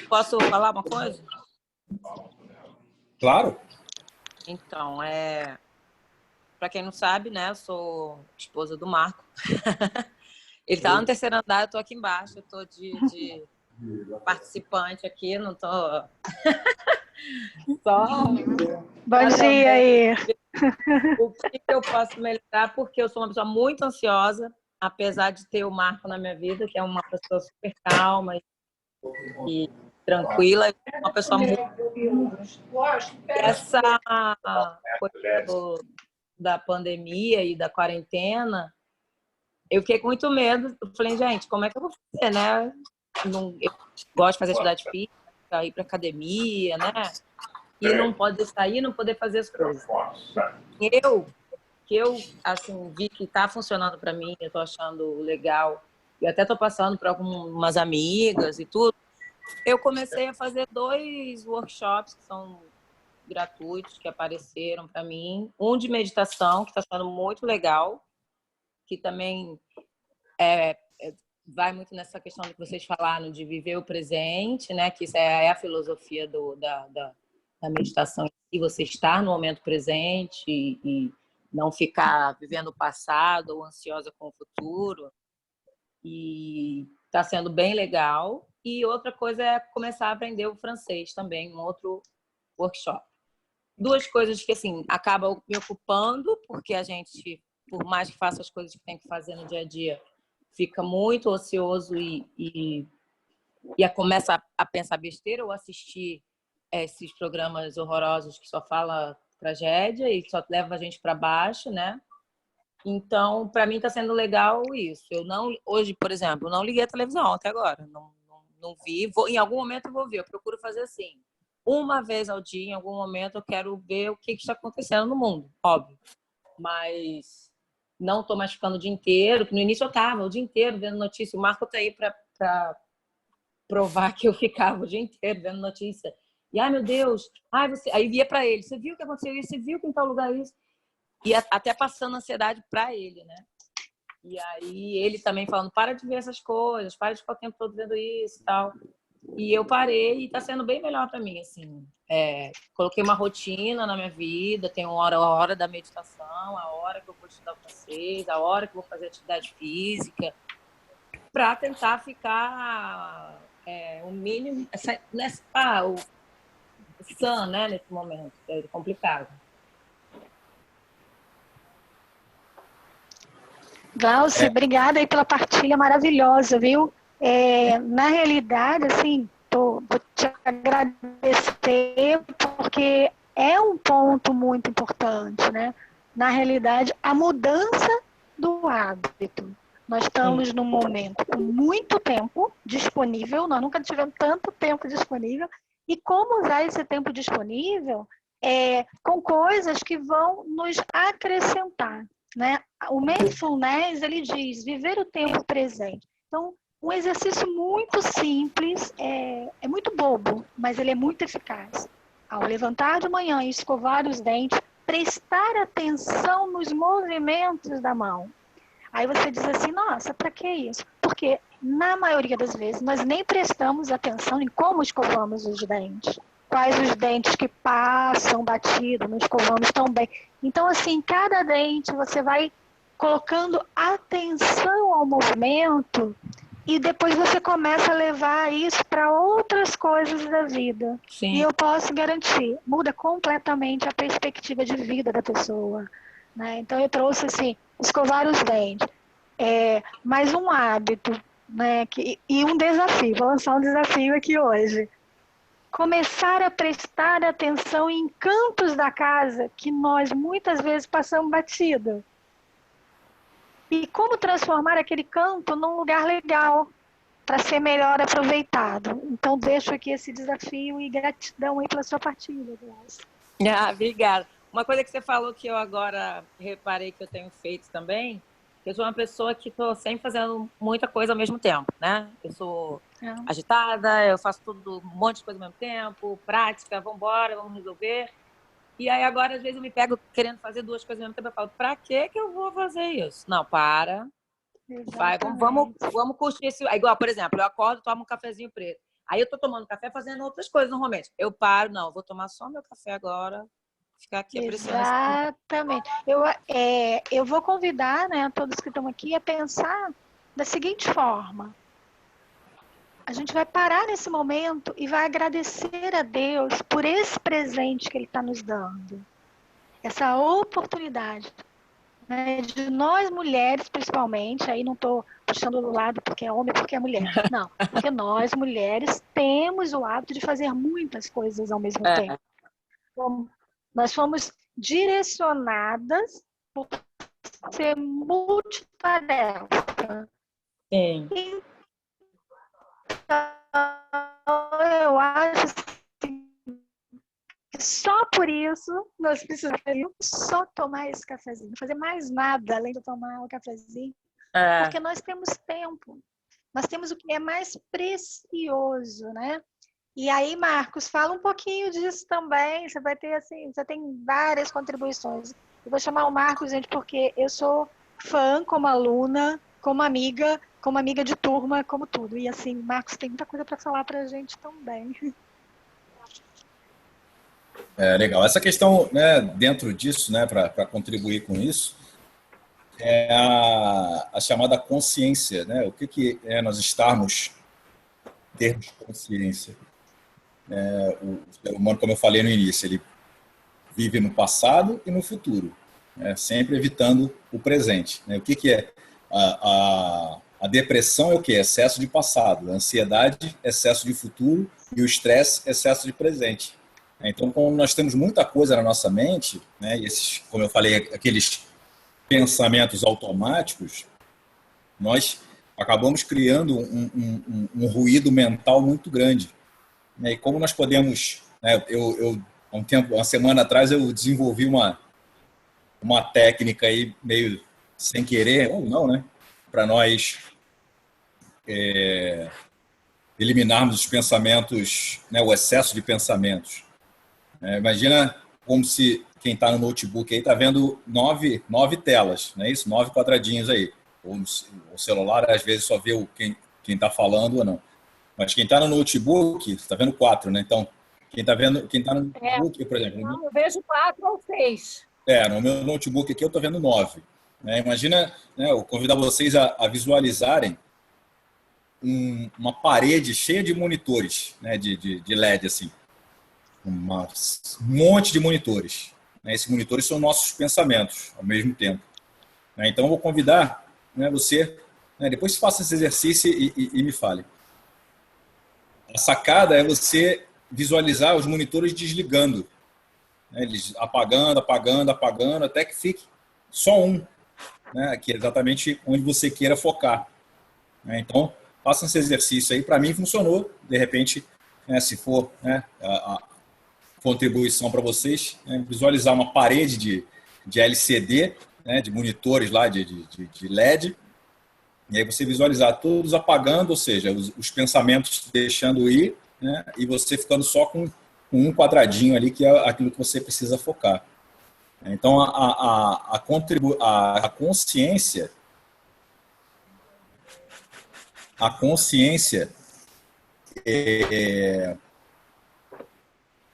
Posso falar uma coisa? Claro. Então, para quem não sabe, né, eu sou esposa do Marco. Ele está no terceiro andar, eu estou aqui embaixo, eu estou de participante aqui, não estou só. Bom dia aí. O que eu posso melhorar? Porque eu sou uma pessoa muito ansiosa, apesar de ter o Marco na minha vida, que é uma pessoa super calma e tranquila, uma pessoa muito. Essa coisa da pandemia e da quarentena, eu fiquei com muito medo. Eu falei, gente, como é que eu vou fazer, né? Eu gosto de fazer atividade física, ir para academia, né? E não poder sair, não poder fazer as coisas. Eu assim, vi que está funcionando para mim, eu estou achando legal, e até estou passando para algumas amigas e tudo. Eu comecei a fazer 2 workshops que são gratuitos, que apareceram para mim. Um de meditação, que está sendo muito legal, que também vai muito nessa questão que vocês falaram de viver o presente, né? Que isso é a filosofia da meditação, e você estar no momento presente e não ficar vivendo o passado ou ansiosa com o futuro. E está sendo bem legal. E outra coisa é começar a aprender o francês também, um outro workshop. Duas coisas que, assim, acabam me ocupando, porque a gente, por mais que faça as coisas que tem que fazer no dia a dia, fica muito ocioso e começa a pensar besteira ou assistir esses programas horrorosos que só fala tragédia e só leva a gente para baixo, né? Então, para mim está sendo legal isso. Eu não, hoje, por exemplo, não liguei a televisão até agora, não vi. Em algum momento eu vou ver. Eu procuro fazer assim, uma vez ao dia, em algum momento eu quero ver o que está acontecendo no mundo, óbvio. Mas não estou mais ficando o dia inteiro. No início eu estava o dia inteiro vendo notícia. O Marco está aí para provar que eu ficava o dia inteiro vendo notícia. E, ai, meu Deus, aí via para ele, você viu o que aconteceu isso? Você viu que em tal lugar isso? E até passando ansiedade para ele, né? E aí ele também falando, para de ver essas coisas, para de ficar o tempo todo vendo isso e tal. E eu parei e está sendo bem melhor para mim, assim. Coloquei uma rotina na minha vida, tem a hora da meditação, a hora que eu vou estudar francês, a hora que eu vou fazer atividade física, para tentar ficar o mínimo, o sã, né, nesse momento, que é complicado. Glaucia, obrigada aí pela partilha maravilhosa, viu? Na realidade, assim, vou te agradecer porque é um ponto muito importante, né? Na realidade, a mudança do hábito. Nós estamos num momento com muito tempo disponível, nós nunca tivemos tanto tempo disponível, e como usar esse tempo disponível com coisas que vão nos acrescentar, né? O Mindfulness, ele diz, viver o tempo presente. Então, um exercício muito simples, é muito bobo, mas ele é muito eficaz. Ao levantar de manhã e escovar os dentes, prestar atenção nos movimentos da mão. Aí você diz assim, nossa, para que isso? Porque, na maioria das vezes, nós nem prestamos atenção em como escovamos os dentes. Quais os dentes que passam batido, não escovamos tão bem. Então, assim, cada dente você vai colocando atenção ao movimento e depois você começa a levar isso para outras coisas da vida. Sim. E eu posso garantir, muda completamente a perspectiva de vida da pessoa, né? Então, eu trouxe, assim, escovar os dentes. Mais um hábito, né? E um desafio, vou lançar um desafio aqui hoje. Começar a prestar atenção em cantos da casa que nós muitas vezes passamos batido. E como transformar aquele canto num lugar legal para ser melhor aproveitado. Então, deixo aqui esse desafio e gratidão aí pela sua partilha, Glaucia. Obrigada. Uma coisa que você falou que eu agora reparei que eu tenho feito também, que eu sou uma pessoa que estou sempre fazendo muita coisa ao mesmo tempo, né? Eu sou agitada, eu faço tudo, um monte de coisa ao mesmo tempo, prática, vamos embora, vamos resolver. E aí agora, às vezes, eu me pego querendo fazer duas coisas ao mesmo tempo. Eu falo, pra que eu vou fazer isso? Não, para. Vai, vamos curtir esse... Igual, por exemplo, eu acordo, tomo um cafezinho preto. Aí eu tô tomando café fazendo outras coisas normalmente. Eu paro, não, vou tomar só meu café agora, ficar aqui apreciando. Exatamente. Eu vou convidar, né, todos que estão aqui a pensar da seguinte forma. A gente vai parar nesse momento e vai agradecer a Deus por esse presente que Ele está nos dando. Essa oportunidade, né, de nós mulheres, principalmente, aí não estou puxando do lado porque é homem, porque é mulher. Não, porque nós mulheres temos o hábito de fazer muitas coisas ao mesmo tempo. Nós fomos direcionadas por ser multitarefa. Sim. Então, eu acho que só por isso nós precisamos só tomar esse cafezinho, não fazer mais nada além de tomar o cafezinho, porque nós temos tempo, nós temos o que é mais precioso, né? E aí, Marcos, fala um pouquinho disso também. Você vai ter, assim, você tem várias contribuições. Eu vou chamar o Marcos, gente, porque eu sou fã como aluna, como amiga de turma, como tudo. E assim, Marcos tem muita coisa para falar para a gente também. Legal. Essa questão, né, dentro disso, né, para contribuir com isso, é a chamada consciência, né? O que é nós termos consciência? O ser humano, como eu falei no início, ele vive no passado e no futuro, né? Sempre evitando o presente, né? O que é a depressão? É o que? Excesso de passado, a ansiedade, excesso de futuro, e o estresse, excesso de presente. Então, como nós temos muita coisa na nossa mente, né? E esses, como eu falei, aqueles pensamentos automáticos, nós acabamos criando um ruído mental muito grande, né? E como nós podemos, né? Há um tempo, uma semana atrás, eu desenvolvi uma técnica aí meio sem querer ou não, né? Para nós eliminarmos os pensamentos, né? O excesso de pensamentos. Imagina como se quem está no notebook aí está vendo nove telas, não é isso? 9 quadradinhos aí. O celular, às vezes, só vê quem está falando ou não. Mas quem está no notebook, está vendo 4, né? Então, quem está no notebook, por exemplo... Não, eu vejo 4 ou 6. No meu notebook aqui eu estou vendo 9. Né? Imagina, né, eu convidar vocês a visualizarem uma parede cheia de monitores, né, de LED, assim. Um monte de monitores. Né? Esses monitores são nossos pensamentos ao mesmo tempo. Né? Então, eu vou convidar, né, você, né, depois faça esse exercício e me fale. A sacada é você visualizar os monitores desligando. Né? Eles apagando, até que fique só um, né? Que é exatamente onde você queira focar. Né? Então, faça esse exercício aí. Para mim, funcionou. De repente, né, se for, né, a contribuição para vocês, né, visualizar uma parede de LCD, né, de monitores lá de LED, e aí você visualizar todos apagando, ou seja, os pensamentos deixando ir, né, e você ficando só com um quadradinho ali, que é aquilo que você precisa focar. Então, a consciência,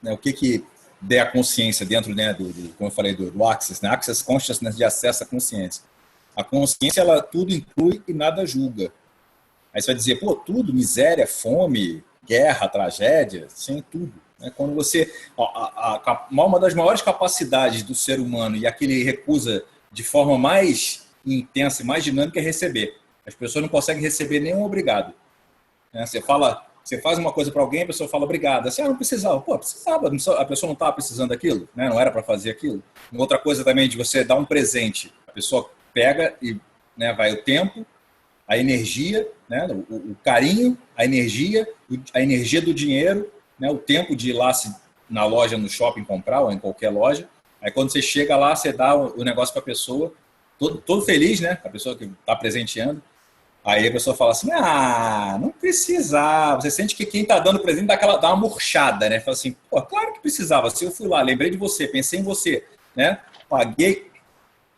né, o que der a consciência dentro, né, como eu falei, do Access, né, Access Consciousness, de acesso à consciência. A consciência, ela tudo inclui e nada julga. Aí você vai dizer, pô, tudo, miséria, fome, guerra, tragédia, sim, tudo. Né? Quando você... uma das maiores capacidades do ser humano e a que ele recusa de forma mais intensa e mais dinâmica é receber. As pessoas não conseguem receber nenhum obrigado. Né? Você faz uma coisa para alguém, a pessoa fala obrigado. Assim, não precisava. Pô, precisava. A pessoa não estava precisando daquilo, né? Não era para fazer aquilo. Uma outra coisa também de você dar um presente. A pessoa pega e, né, vai o tempo, a energia, né, o carinho, a energia do dinheiro, né, o tempo de ir lá na loja, no shopping comprar ou em qualquer loja. Aí quando você chega lá, você dá o negócio para a pessoa, todo feliz, né? A pessoa que está presenteando. Aí a pessoa fala assim, não precisava. Você sente que quem está dando presente dá uma murchada, né? Fala assim, pô, claro que precisava. Se eu fui lá, lembrei de você, pensei em você, né? Paguei.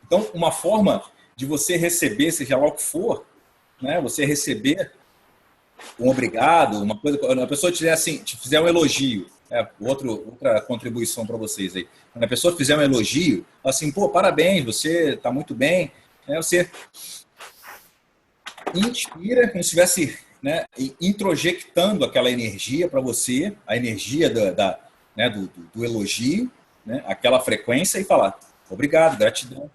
Então, uma forma de você receber, seja lá o que for, né? Você receber um obrigado, uma coisa, quando a pessoa te fizer um elogio, outra contribuição para vocês aí. Quando a pessoa fizer um elogio, fala assim, pô, parabéns, você está muito bem, né? Você inspira como se estivesse, né, introjectando aquela energia para você, a energia né, do elogio, né, aquela frequência, e falar obrigado, gratidão.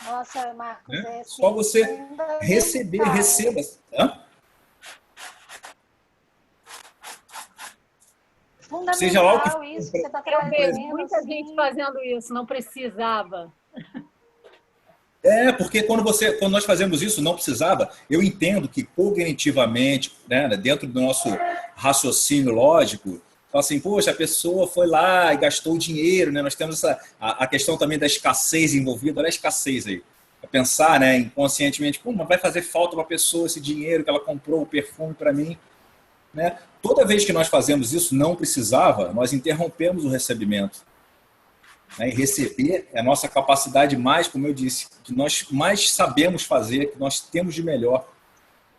Nossa, Marcos, né? Só você receba. Hã? Fundamental. Seja lá o que isso que você está trazendo. Eu vejo muita assim. gente fazendo isso, não precisava. Porque quando nós fazemos isso, não precisava, eu entendo que cognitivamente, né, dentro do nosso raciocínio lógico, fala assim, poxa, a pessoa foi lá e gastou dinheiro, né? Nós temos a questão também da escassez envolvida, olha a escassez aí. Pensar, né, inconscientemente, pô, mas vai fazer falta para a pessoa esse dinheiro que ela comprou o perfume para mim. Né? Toda vez que nós fazemos isso, não precisava, nós interrompemos o recebimento. Né? E receber é a nossa capacidade mais, como eu disse, que nós mais sabemos fazer, que nós temos de melhor.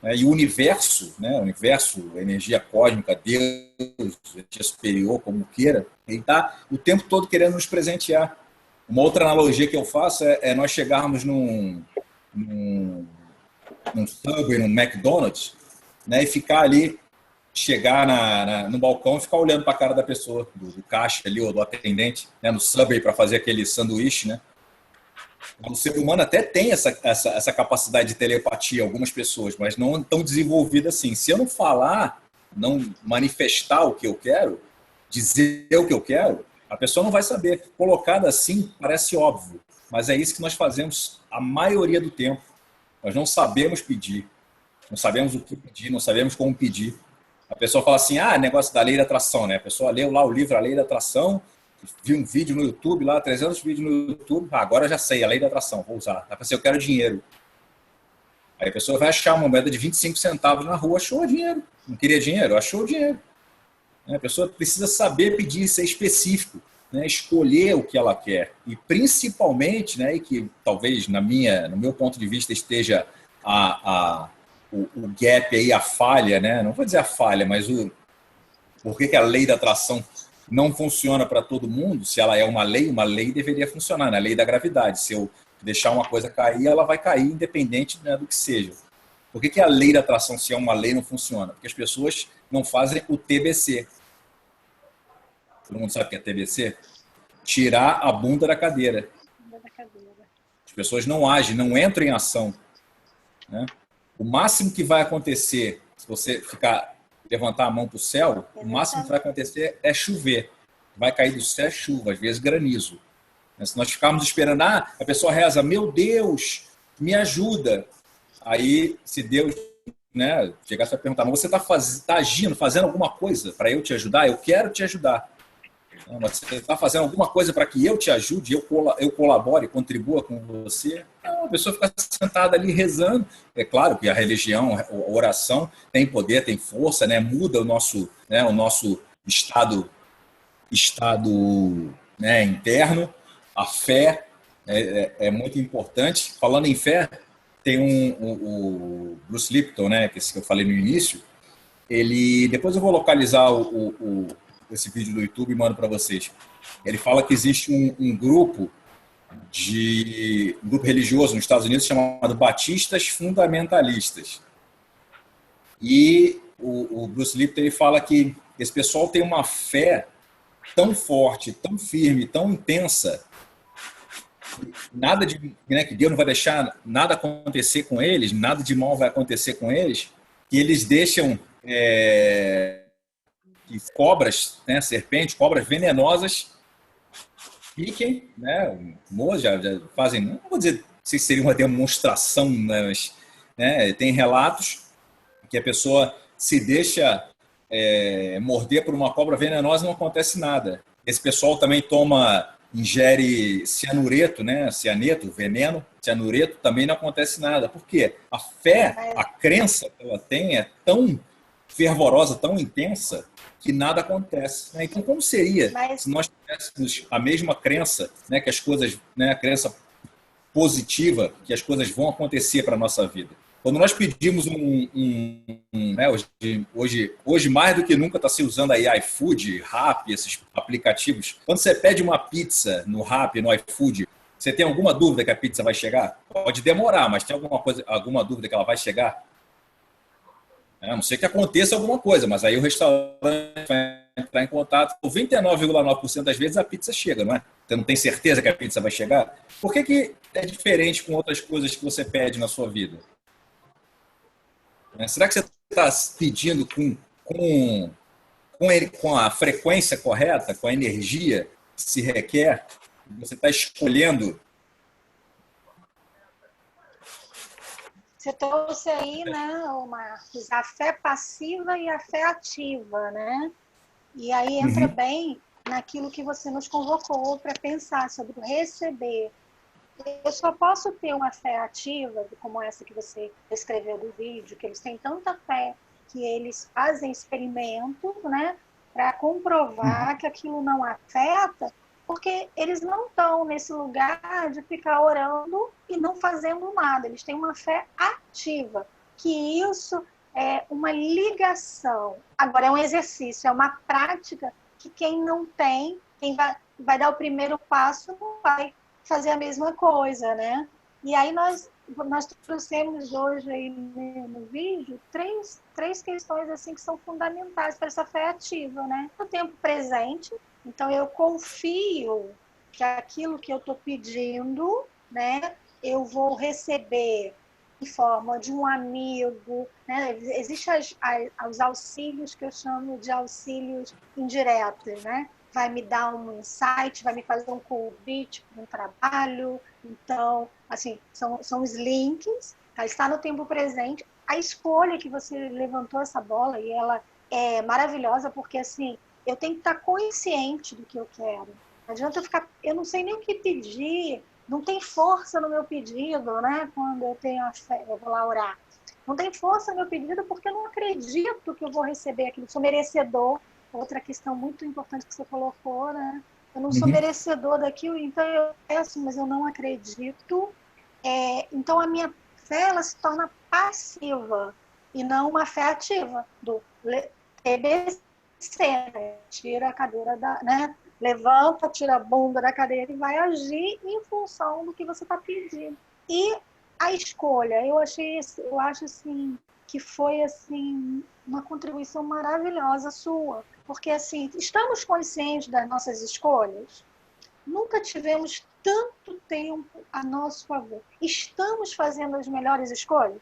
Né? E o universo, né? O universo, a energia cósmica, Deus, a energia superior, como queira, ele está o tempo todo querendo nos presentear. Uma outra analogia que eu faço é nós chegarmos num Subway, num McDonald's, né, e ficar ali, chegar no balcão e ficar olhando para a cara da pessoa, do caixa ali, ou do atendente, né, no Subway para fazer aquele sanduíche, né? O ser humano até tem essa capacidade de telepatia, algumas pessoas, mas não tão desenvolvida assim. Se eu não falar, não manifestar o que eu quero, dizer o que eu quero, a pessoa não vai saber. Colocada assim, parece óbvio, mas é isso que nós fazemos a maioria do tempo. Nós não sabemos pedir, não sabemos o que pedir, não sabemos como pedir. A pessoa fala assim, negócio da lei da atração, né? A pessoa leu lá o livro A Lei da Atração, viu um vídeo no YouTube, lá 300 vídeos no YouTube, agora eu já sei, a lei da atração, vou usar. Ela fala assim, eu quero dinheiro. Aí a pessoa vai achar uma moeda de 25 centavos na rua, achou o dinheiro. Não queria dinheiro? Achou o dinheiro. A pessoa precisa saber pedir, ser específico, né? Escolher o que ela quer. E principalmente, né, e que talvez no meu ponto de vista esteja o gap aí, a falha, né? Não vou dizer a falha, mas por que a lei da atração não funciona para todo mundo? Se ela é uma lei deveria funcionar, né? A lei da gravidade. Se eu deixar uma coisa cair, ela vai cair independente, né, do que seja. Por que a lei da atração, se é uma lei, não funciona? Porque as pessoas não fazem o TBC. Todo mundo sabe o que é TBC? Tirar a bunda da cadeira. As pessoas não agem, não entram em ação, né? O máximo que vai acontecer, se você levantar a mão para o céu, o máximo que vai acontecer é chover. Vai cair do céu chuva, às vezes granizo. Se nós ficarmos esperando, a pessoa reza, meu Deus, me ajuda. Aí, se Deus, né, chegasse para perguntar, mas você está agindo, fazendo alguma coisa para eu te ajudar? Eu quero te ajudar. Mas você está fazendo alguma coisa para que eu te ajude, eu colabore, contribua com você? Não, a pessoa fica sentada ali rezando. É claro que a religião, a oração tem poder, tem força, né, muda o nosso estado, né, interno. A fé é muito importante. Falando em fé, tem o Bruce Lipton, né, que eu falei no início. Depois eu vou localizar esse vídeo do YouTube e mando para vocês. Ele fala que existe um grupo religioso nos Estados Unidos chamado Batistas Fundamentalistas. E o Bruce Lipton, ele fala que esse pessoal tem uma fé tão forte, tão firme, tão intensa, que Deus não vai deixar nada acontecer com eles, nada de mal vai acontecer com eles, que eles deixam que cobras, né, serpentes, cobras venenosas piquem, né, já fazem, não vou dizer se seria uma demonstração, né, mas, né, tem relatos que a pessoa se deixa morder por uma cobra venenosa e não acontece nada. Esse pessoal também ingere cianureto, né? Cianeto, veneno, cianureto, também não acontece nada. Por quê? A fé, a crença que ela tem é tão fervorosa, tão intensa, que nada acontece, né? Então, como seria se nós tivéssemos a mesma crença, né, que as coisas, né, a crença positiva, que as coisas vão acontecer para a nossa vida? Quando nós pedimos né, hoje mais do que nunca está se usando aí iFood, Rappi, esses aplicativos. Quando você pede uma pizza no Rappi, no iFood, você tem alguma dúvida que a pizza vai chegar? Pode demorar, mas tem alguma dúvida que ela vai chegar? A não ser que aconteça alguma coisa, mas aí o restaurante vai entrar em contato. 99,9% das vezes a pizza chega, não é? Você não tem certeza que a pizza vai chegar? Por que é diferente com outras coisas que você pede na sua vida? Será que você está pedindo com a frequência correta, com a energia que se requer? Você está escolhendo? Você trouxe aí, né, Marcos, a fé passiva e a fé ativa, né? E aí entra bem naquilo que você nos convocou para pensar sobre o receber. Eu só posso ter uma fé ativa, como essa que você descreveu do vídeo, que eles têm tanta fé que eles fazem experimento, né, para comprovar que aquilo não afeta, porque eles não estão nesse lugar de ficar orando e não fazendo nada. Eles têm uma fé ativa, que isso é uma ligação. Agora, é um exercício, é uma prática que quem não tem, vai dar o primeiro passo, não vai fazer a mesma coisa, né? E aí nós trouxemos hoje aí no vídeo três questões assim que são fundamentais para essa fé ativa, né? No tempo presente, então eu confio que aquilo que eu estou pedindo, né, eu vou receber em forma de um amigo, né? Existem os auxílios que eu chamo de auxílios indiretos, né? Vai me dar um insight, vai me fazer um convite para um trabalho. Então, assim, são os links, tá? Está no tempo presente. A escolha que você levantou essa bola, e ela é maravilhosa, porque, assim, eu tenho que estar consciente do que eu quero. Não adianta eu não sei nem o que pedir, não tem força no meu pedido, né? Quando eu tenho a fé, eu vou lá orar. Não tem força no meu pedido porque eu não acredito que eu vou receber aquilo, sou merecedor. Outra questão muito importante que você colocou, né? Eu não sou merecedor daquilo, então eu peço, mas eu não acredito. Então a minha fé, ela se torna passiva e não uma fé ativa do TBC, né? Tira a cadeira né? Levanta, tira a bunda da cadeira e vai agir em função do que você está pedindo. E a escolha, eu acho assim que foi assim uma contribuição maravilhosa sua, porque assim estamos conscientes das nossas escolhas. Nunca tivemos tanto tempo a nosso favor. Estamos fazendo as melhores escolhas?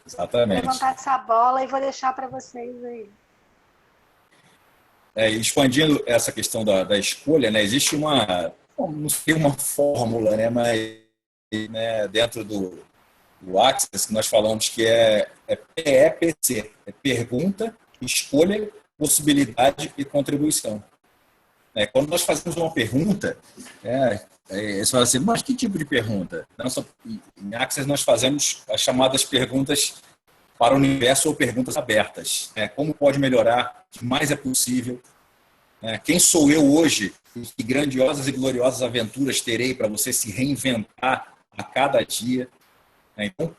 Exatamente. Vou levantar essa bola e vou deixar para vocês aí. Expandindo essa questão da escolha, né, existe não sei uma fórmula, né, mas né, dentro do Access que nós falamos que é PEPC, é pergunta, escolha, possibilidade e contribuição. Quando nós fazemos uma pergunta, você fala assim, mas que tipo de pergunta? Em Access nós fazemos as chamadas perguntas para o universo ou perguntas abertas. Como pode melhorar? O que mais é possível? Quem sou eu hoje? Que grandiosas e gloriosas aventuras terei para você se reinventar a cada dia? Então,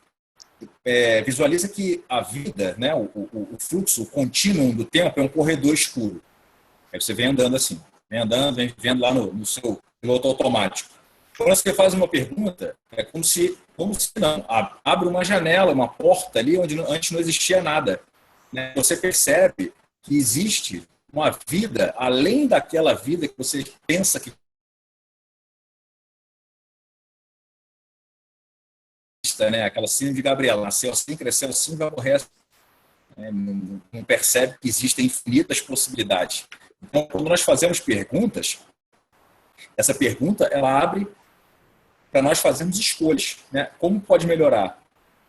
visualiza que a vida, né, o fluxo, o contínuo do tempo é um corredor escuro. Aí você vem andando assim, vem andando, vem vivendo lá no seu piloto automático. Quando você faz uma pergunta, é como se não, abre uma janela, uma porta ali onde antes não existia nada. Você percebe que existe uma vida além daquela vida que você pensa que né? Aquela síndrome de Gabriela, nasceu assim, cresceu assim, vai morrer assim. Não percebe que existem infinitas possibilidades. Então, quando nós fazemos perguntas, essa pergunta ela abre para nós fazermos escolhas, né? Como pode melhorar?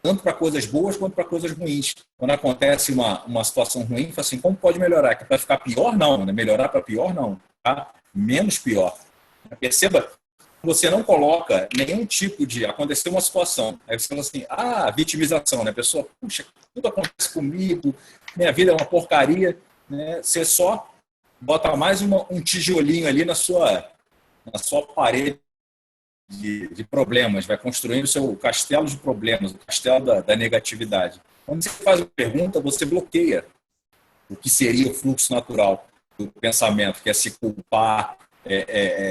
Tanto para coisas boas quanto para coisas ruins. Quando acontece uma situação ruim, fala assim, como pode melhorar? Que para ficar pior, não. Né? Melhorar para pior, não. Tá? Menos pior. Perceba, você não coloca nenhum tipo de... Aconteceu uma situação, aí você fala assim, vitimização, né? A pessoa, puxa, tudo acontece comigo, minha vida é uma porcaria. Né? Você só bota mais um tijolinho ali na sua parede de problemas, vai construindo o seu castelo de problemas, o castelo da negatividade. Quando você faz uma pergunta, você bloqueia o que seria o fluxo natural do pensamento, que é se culpar,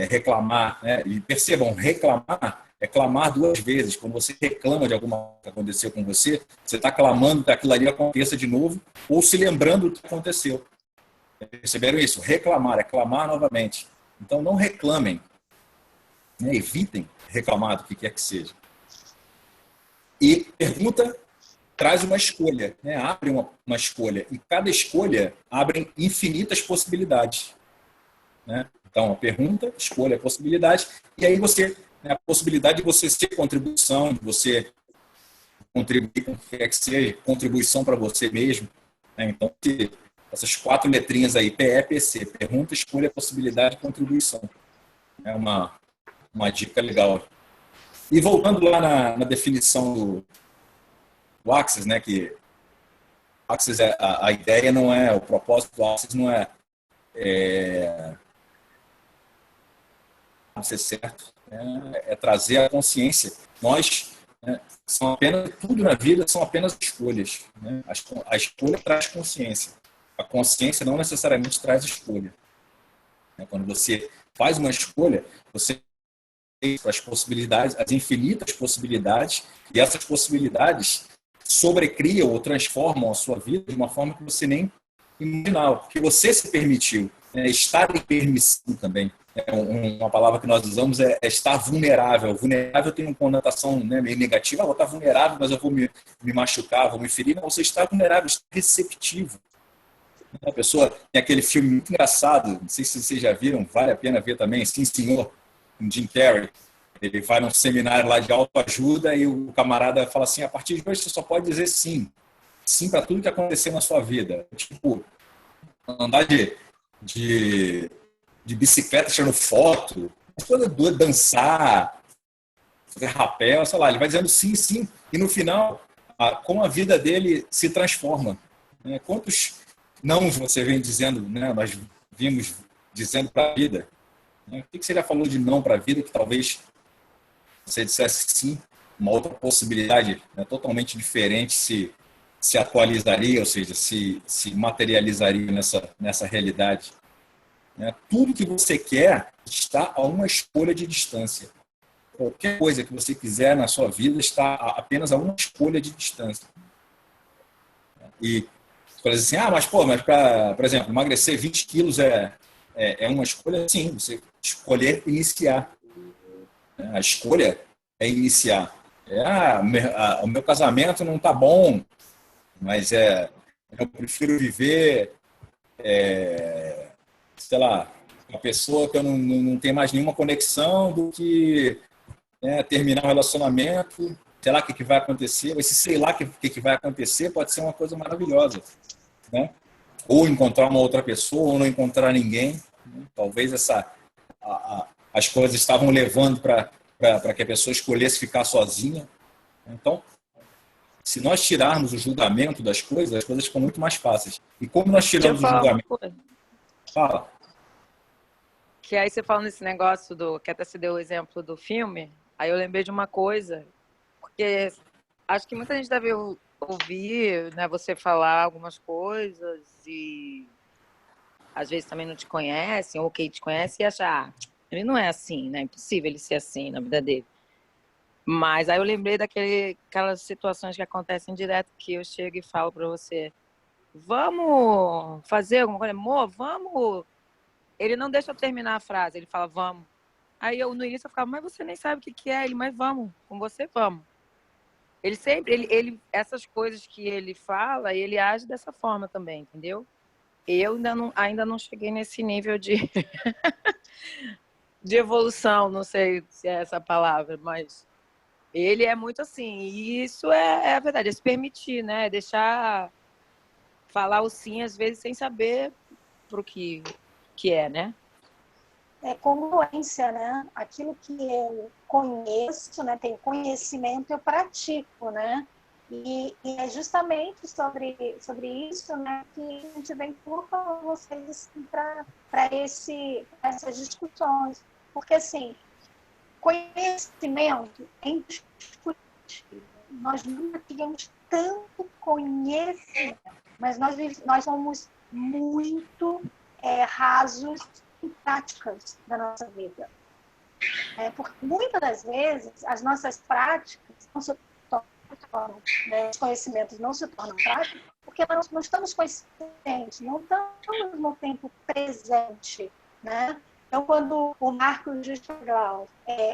reclamar. Né? E percebam, reclamar é clamar duas vezes. Quando você reclama de alguma coisa que aconteceu com você, você está clamando que aquilo ali aconteça de novo ou se lembrando do que aconteceu. Perceberam isso? Reclamar é clamar novamente. Então, não reclamem. Né? Evitem reclamar do que quer que seja. E pergunta traz uma escolha, né? Abre uma escolha. E cada escolha abre infinitas possibilidades. Né? Então, a pergunta, escolha, possibilidade. E aí você, né, a possibilidade de você ser contribuição, de você contribuir com o que quer que seja, contribuição para você mesmo. Né? Então, essas 4 letrinhas aí, PEPC, pergunta, escolha, possibilidade, contribuição. É uma dica legal. E voltando lá na definição do Access, né, que Access a ideia não é, o propósito do Access não é ser certo, é trazer a consciência. Nós, né, tudo na vida são apenas escolhas. Né? A escolha traz consciência. A consciência não necessariamente traz escolha. né? Quando você faz uma escolha, você tem as possibilidades, as infinitas possibilidades, e essas possibilidades sobrecriam ou transformam a sua vida de uma forma que você nem imaginava, porque você se permitiu, né? Estar em permissão também. Uma palavra que nós usamos é estar vulnerável. Vulnerável tem uma conotação, né, meio negativa. Vou estar vulnerável, mas eu vou me machucar, vou me ferir. Não, você está vulnerável, está receptivo. A pessoa tem aquele filme muito engraçado, não sei se vocês já viram, vale a pena ver também, Sim, Senhor, com Jim Carrey. Ele vai num seminário lá de autoajuda e o camarada fala assim, a partir de hoje você só pode dizer sim. Sim para tudo que acontecer na sua vida. Tipo, andar de bicicleta tirando foto, coisa doida, dançar, fazer rapel, sei lá. Ele vai dizendo sim, sim. E no final, como a vida dele se transforma. Né? Quantos não você vem dizendo, né? Nós vimos dizendo para a vida. Né? O que você já falou de não para a vida que talvez você dissesse sim, uma outra possibilidade, né, totalmente diferente se atualizaria, ou seja, se materializaria nessa realidade. Né? Tudo que você quer está a uma escolha de distância. Qualquer coisa que você quiser na sua vida está apenas a uma escolha de distância. E você fala assim, mas para, por exemplo, emagrecer 20 quilos é uma escolha? Sim, você escolher iniciar. A escolha é iniciar. O meu casamento não está bom, mas eu prefiro viver, sei lá, uma pessoa que eu não tenho mais nenhuma conexão do que terminar um relacionamento, sei lá o que vai acontecer, esse sei lá o que vai acontecer pode ser uma coisa maravilhosa, né? Ou encontrar uma outra pessoa, ou não encontrar ninguém. Né? Talvez as coisas estavam levando para que a pessoa escolhesse ficar sozinha. Então, se nós tirarmos o julgamento das coisas, as coisas ficam muito mais fáceis. E como nós Deixa eu tiramos o falar uma julgamento... coisa. Fala. Que aí você fala nesse negócio que até você deu o exemplo do filme, aí eu lembrei de uma coisa, porque acho que muita gente deve ouvir, né, você falar algumas coisas e às vezes também não te conhecem, ou quem te conhece e acha, ele não é assim, né? É impossível ele ser assim na vida dele. Mas aí eu lembrei daquelas situações que acontecem direto, que eu chego e falo pra você, vamos fazer alguma coisa? Amor, vamos... Ele não deixa eu terminar a frase, ele fala, vamos. Aí no início eu ficava, mas você nem sabe o que é. Ele, mas vamos, com você vamos. Ele sempre, essas coisas que ele fala, ele age dessa forma também, entendeu? Eu ainda não cheguei nesse nível de evolução, não sei se é essa a palavra, mas ele é muito assim. E isso é a verdade, é se permitir, né? Deixar falar o sim, às vezes, sem saber pro que é, né? É congruência, né? Aquilo que eu conheço, né? Tenho conhecimento, eu pratico, né? E é justamente sobre isso, né, que a gente vem por vocês assim, para essas discussões. Porque, assim, conhecimento é indiscutível. Nós nunca tivemos tanto conhecimento, mas nós somos muito rasos em práticas da nossa vida. Porque muitas das vezes as nossas práticas não se tornam, né, os conhecimentos não se tornam práticos porque nós não estamos conscientes, não estamos no tempo presente, né? Então, quando o Marcos diz para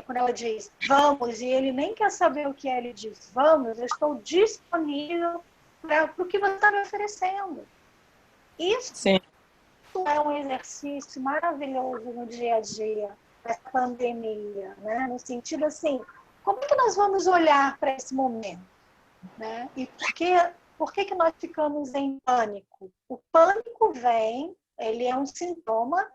quando ela diz vamos, e ele nem quer saber o que é, ele diz vamos, eu estou disponível para o que você está me oferecendo. Isso Sim. É um exercício maravilhoso no dia a dia dessa pandemia, né? No sentido assim, como é que nós vamos olhar para esse momento? Né? E por que nós ficamos em pânico? O pânico ele é um sintoma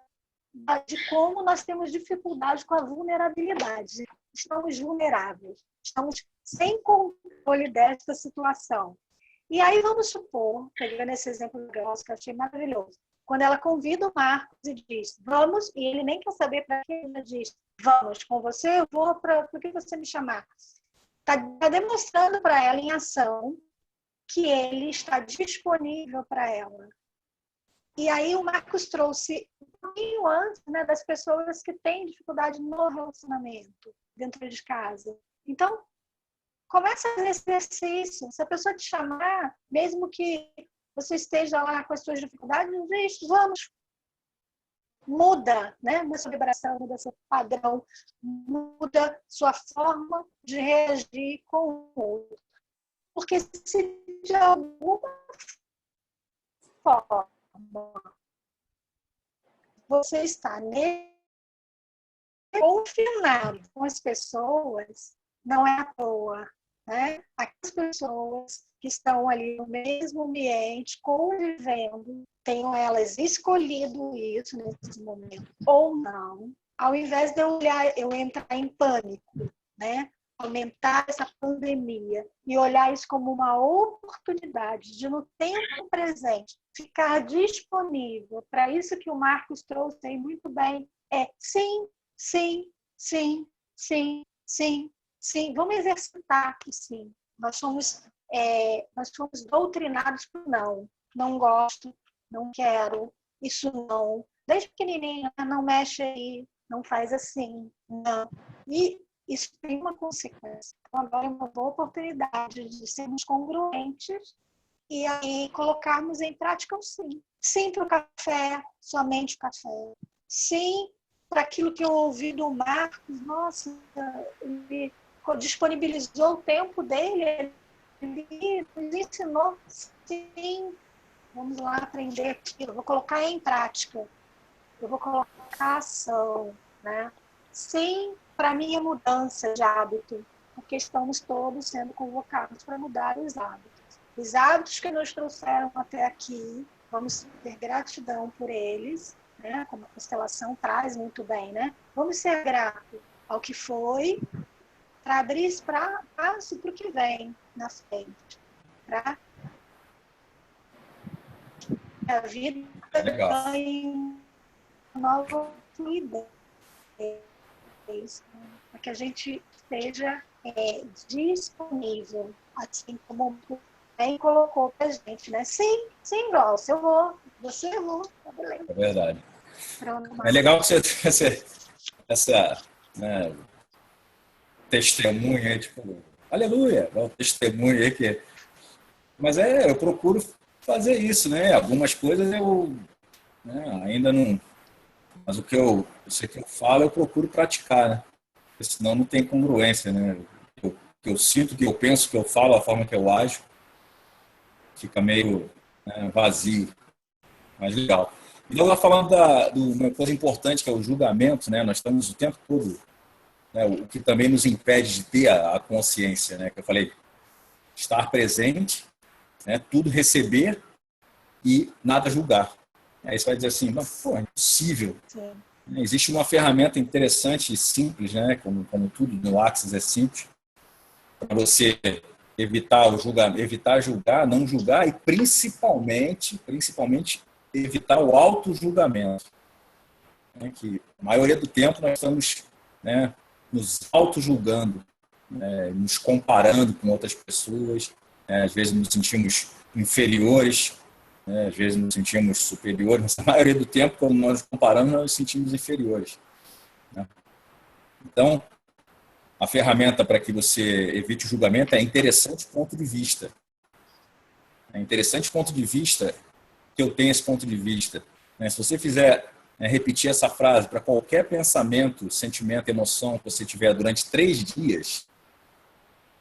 de como nós temos dificuldade com a vulnerabilidade. Estamos vulneráveis, estamos sem controle desta situação. E aí vamos supor, pegando esse exemplo do negócio que eu achei maravilhoso, quando ela convida o Marcos e diz, vamos, e ele nem quer saber para que ela diz, vamos, com você eu vou para o que você me chamar. Está demonstrando para ela em ação que ele está disponível para ela. E aí o Marcos trouxe um pouquinho antes, né, das pessoas que têm dificuldade no relacionamento dentro de casa. Então, começa a fazer esse exercício. Se a pessoa te chamar, mesmo que você esteja lá com as suas dificuldades, vamos. Muda, né? Muda sua vibração, muda seu padrão, muda sua forma de reagir com o outro. Porque se de alguma forma você está confinado com as pessoas, não é à toa, né? As pessoas que estão ali no mesmo ambiente, convivendo, tenham elas escolhido isso nesse momento ou não, ao invés de eu entrar em pânico, né? Aumentar essa pandemia e olhar isso como uma oportunidade de, no tempo presente, ficar disponível para isso que o Marcos trouxe aí muito bem, sim, sim, sim, sim, sim, sim. Vamos exercitar que sim. Nós somos doutrinados por não. Não gosto, não quero, isso não. Desde pequenininha, não mexe aí, não faz assim, não. E isso tem uma consequência. Então, agora é uma boa oportunidade de sermos congruentes e aí colocarmos em prática o sim. Sim para o café, somente o café. Sim para aquilo que eu ouvi do Marcos. Nossa, ele disponibilizou o tempo dele, ele nos ensinou. Sim, vamos lá aprender aquilo. Eu vou colocar em prática. Eu vou colocar ação, né? Sim, para mim é mudança de hábito, porque estamos todos sendo convocados para mudar os hábitos. Os hábitos que nos trouxeram até aqui, vamos ter gratidão por eles, né? Como a constelação traz muito bem, né? Vamos ser gratos ao que foi, para abrir espaço para o que vem na frente, para a vida ganhe nova fluidez, para que a gente esteja disponível, assim como bem colocou para a gente, né? Sim, igual, se eu vou, você eu vou, tá beleza. É verdade. Pronto, É legal que você tenha essa né, testemunha, tipo, aleluia, é um testemunho aí que... Mas eu procuro fazer isso, né? Algumas coisas eu ainda não... Mas o que eu falo, eu procuro praticar, né? Porque senão não tem congruência, né? O que eu sinto, o que eu penso, o que eu falo, a forma que eu ajo, fica meio vazio. Mas legal. Então, eu estava falando de uma coisa importante, que é o julgamento, né? Nós estamos o tempo todo, né? O que também nos impede de ter a consciência, né? Que eu falei, estar presente, né? Tudo receber e nada julgar. Aí você vai dizer assim, mas, pô, é impossível. Sim. Existe uma ferramenta interessante e simples, né? Como tudo no Axis é simples, para você evitar julgar, não julgar e principalmente evitar o auto-julgamento. Né? Que a maioria do tempo nós estamos nos auto-julgando, nos comparando com outras pessoas, às vezes nos sentimos inferiores, às vezes nos sentimos superiores, mas a maioria do tempo, quando nós nos comparamos, nós nos sentimos inferiores. Né? Então, a ferramenta para que você evite o julgamento é interessante ponto de vista. É interessante ponto de vista que eu tenho esse ponto de vista. Se você fizer repetir essa frase para qualquer pensamento, sentimento, emoção que você tiver durante 3 dias,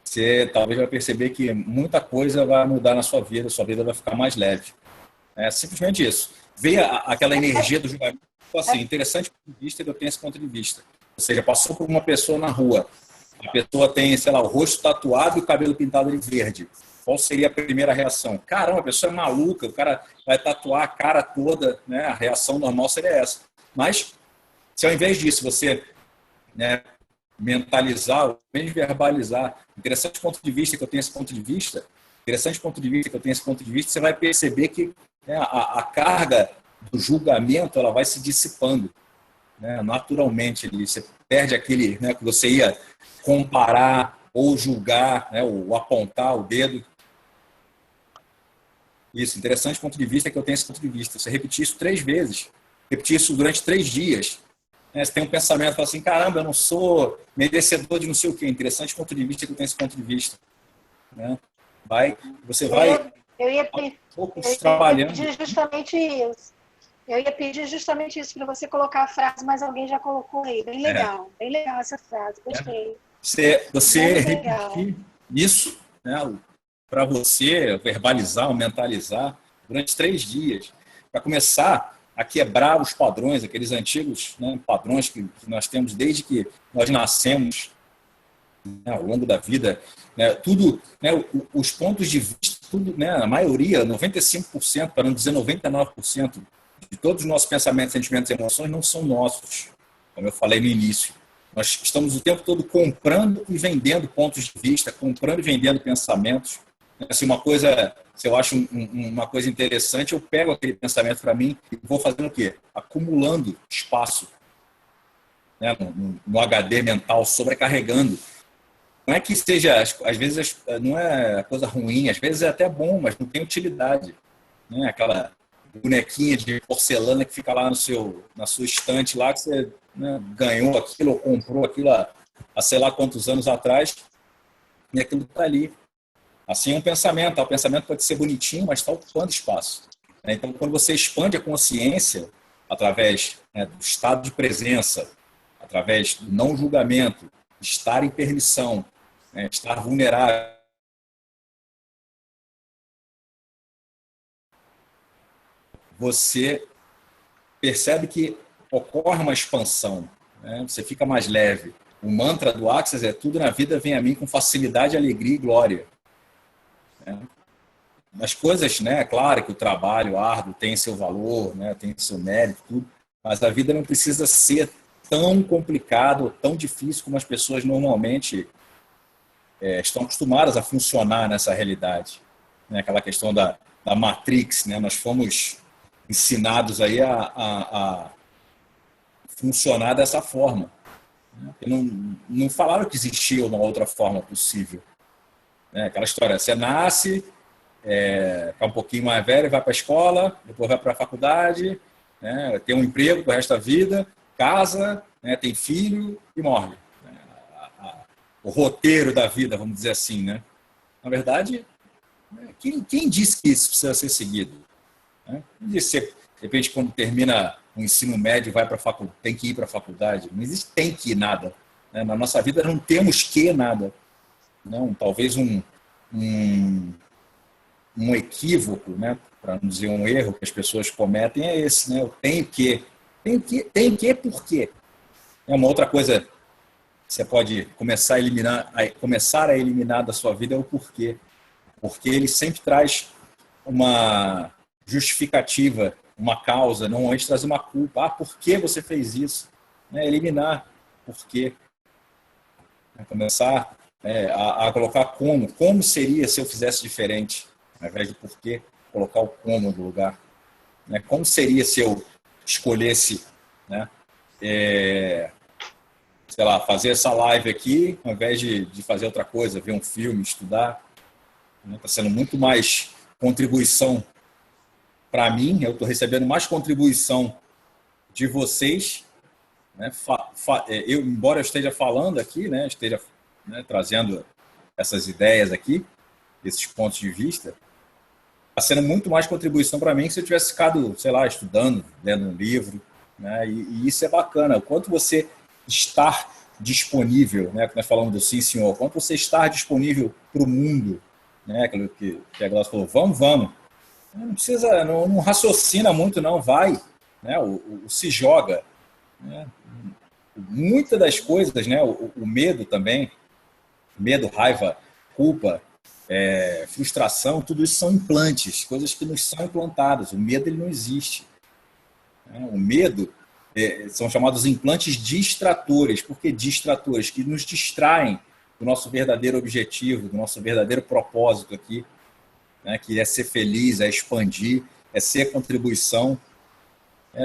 você talvez vai perceber que muita coisa vai mudar na sua vida vai ficar mais leve. É simplesmente isso. Veja aquela energia do julgamento. Assim, interessante ponto de vista que eu tenho esse ponto de vista. Ou seja, passou por uma pessoa na rua, a pessoa tem, sei lá, o rosto tatuado e o cabelo pintado de verde. Qual seria a primeira reação? Caramba, a pessoa é maluca, o cara vai tatuar a cara toda, né? A reação normal seria essa. Mas, se ao invés disso você mentalizar, ao invés de verbalizar, interessante ponto de vista que eu tenho esse ponto de vista, você vai perceber que a carga do julgamento ela vai se dissipando, né? Naturalmente. Você perde aquele que você ia comparar ou julgar, ou apontar o dedo. Isso, interessante ponto de vista é que eu tenho esse ponto de vista. Você repetir isso 3 vezes, repetir isso durante 3 dias. Né? Você tem um pensamento, fala assim, caramba, eu não sou merecedor de não sei o quê. Interessante ponto de vista é que eu tenho esse ponto de vista. Né? Você vai Eu ia trabalhando. pedir justamente isso. Eu ia pedir justamente isso para você colocar a frase, mas alguém já colocou aí. Bem legal essa frase, gostei. Você repetir isso, né, para você verbalizar ou mentalizar durante 3 dias, para começar a quebrar os padrões, aqueles antigos, né, padrões que nós temos desde que nós nascemos, né, ao longo da vida, né, tudo, né, os pontos de vista, tudo, né, a maioria, 95%, para não dizer 99%, de todos os nossos pensamentos, sentimentos e emoções não são nossos, como eu falei no início. Nós estamos o tempo todo comprando e vendendo pontos de vista, comprando e vendendo pensamentos. Se uma coisa, se eu acho uma coisa interessante, eu pego aquele pensamento para mim e vou fazendo o quê? Acumulando espaço, né, no HD mental, sobrecarregando. Não é que seja, às vezes não é coisa ruim, às vezes é até bom, mas não tem utilidade. Né? Aquela bonequinha de porcelana que fica lá na sua estante lá, que você, né, ganhou aquilo ou comprou aquilo há sei lá quantos anos atrás, e aquilo está ali. Assim é um pensamento. O pensamento pode ser bonitinho, mas está ocupando espaço. Então, quando você expande a consciência através, né, do estado de presença, através do não julgamento, estar em permissão, né, estar vulnerável, você percebe que ocorre uma expansão, né? Você fica mais leve. O mantra do Access é: tudo na vida vem a mim com facilidade, alegria e glória. As coisas, né? Claro que o trabalho árduo tem seu valor, né? Tem seu mérito, tudo, mas a vida não precisa ser tão complicado, tão difícil como as pessoas normalmente estão acostumadas a funcionar nessa realidade. Né? Aquela questão da Matrix, né? Nós fomos ensinados aí a funcionar dessa forma. Não falaram que existia uma outra forma possível. Né? Aquela história, você nasce, fica um pouquinho mais velho, vai para a escola, depois vai para a faculdade, né? Tem um emprego pro resto da vida, casa, né? Tem filho e morre. O roteiro da vida, vamos dizer assim. Né? Na verdade, quem disse que isso precisa ser seguido? Né? De repente, quando termina o ensino médio, vai para a faculdade, tem que ir para a faculdade. Não existe tem que ir nada. Né? Na nossa vida não temos que nada. Não, talvez um equívoco, né? Para não dizer um erro que as pessoas cometem é esse, né? Eu tenho que. Por quê? É uma outra coisa que você pode começar a eliminar da sua vida é o porquê. Porque ele sempre traz uma justificativa, uma causa, normalmente traz uma culpa. Por que você fez isso? Eliminar por quê. Começar a colocar como seria se eu fizesse diferente, ao invés de por quê, colocar o como no lugar. Como seria se eu escolhesse, né, sei lá, fazer essa live aqui, ao invés de fazer outra coisa, ver um filme, estudar. Está sendo muito mais contribuição para mim, eu estou recebendo mais contribuição de vocês, né? Embora eu esteja falando aqui, né, esteja, né, trazendo essas ideias aqui, esses pontos de vista, está sendo muito mais contribuição para mim que se eu tivesse ficado, sei lá, estudando, lendo um livro. Né? E isso é bacana. O quanto você estar disponível, né, que nós falamos do sim, senhor, o quanto você estar disponível para o mundo, né, aquilo que a Glaucia falou, vamos. Não precisa, não raciocina muito, não, vai. Né? O se joga. Né? Muitas das coisas, né, o medo também, medo, raiva, culpa, frustração, tudo isso são implantes, coisas que nos são implantadas. O medo, ele não existe. O medo são chamados implantes distratores. Por que distratores? Que nos distraem do nosso verdadeiro objetivo, do nosso verdadeiro propósito aqui, né, que é ser feliz, é expandir, é ser contribuição.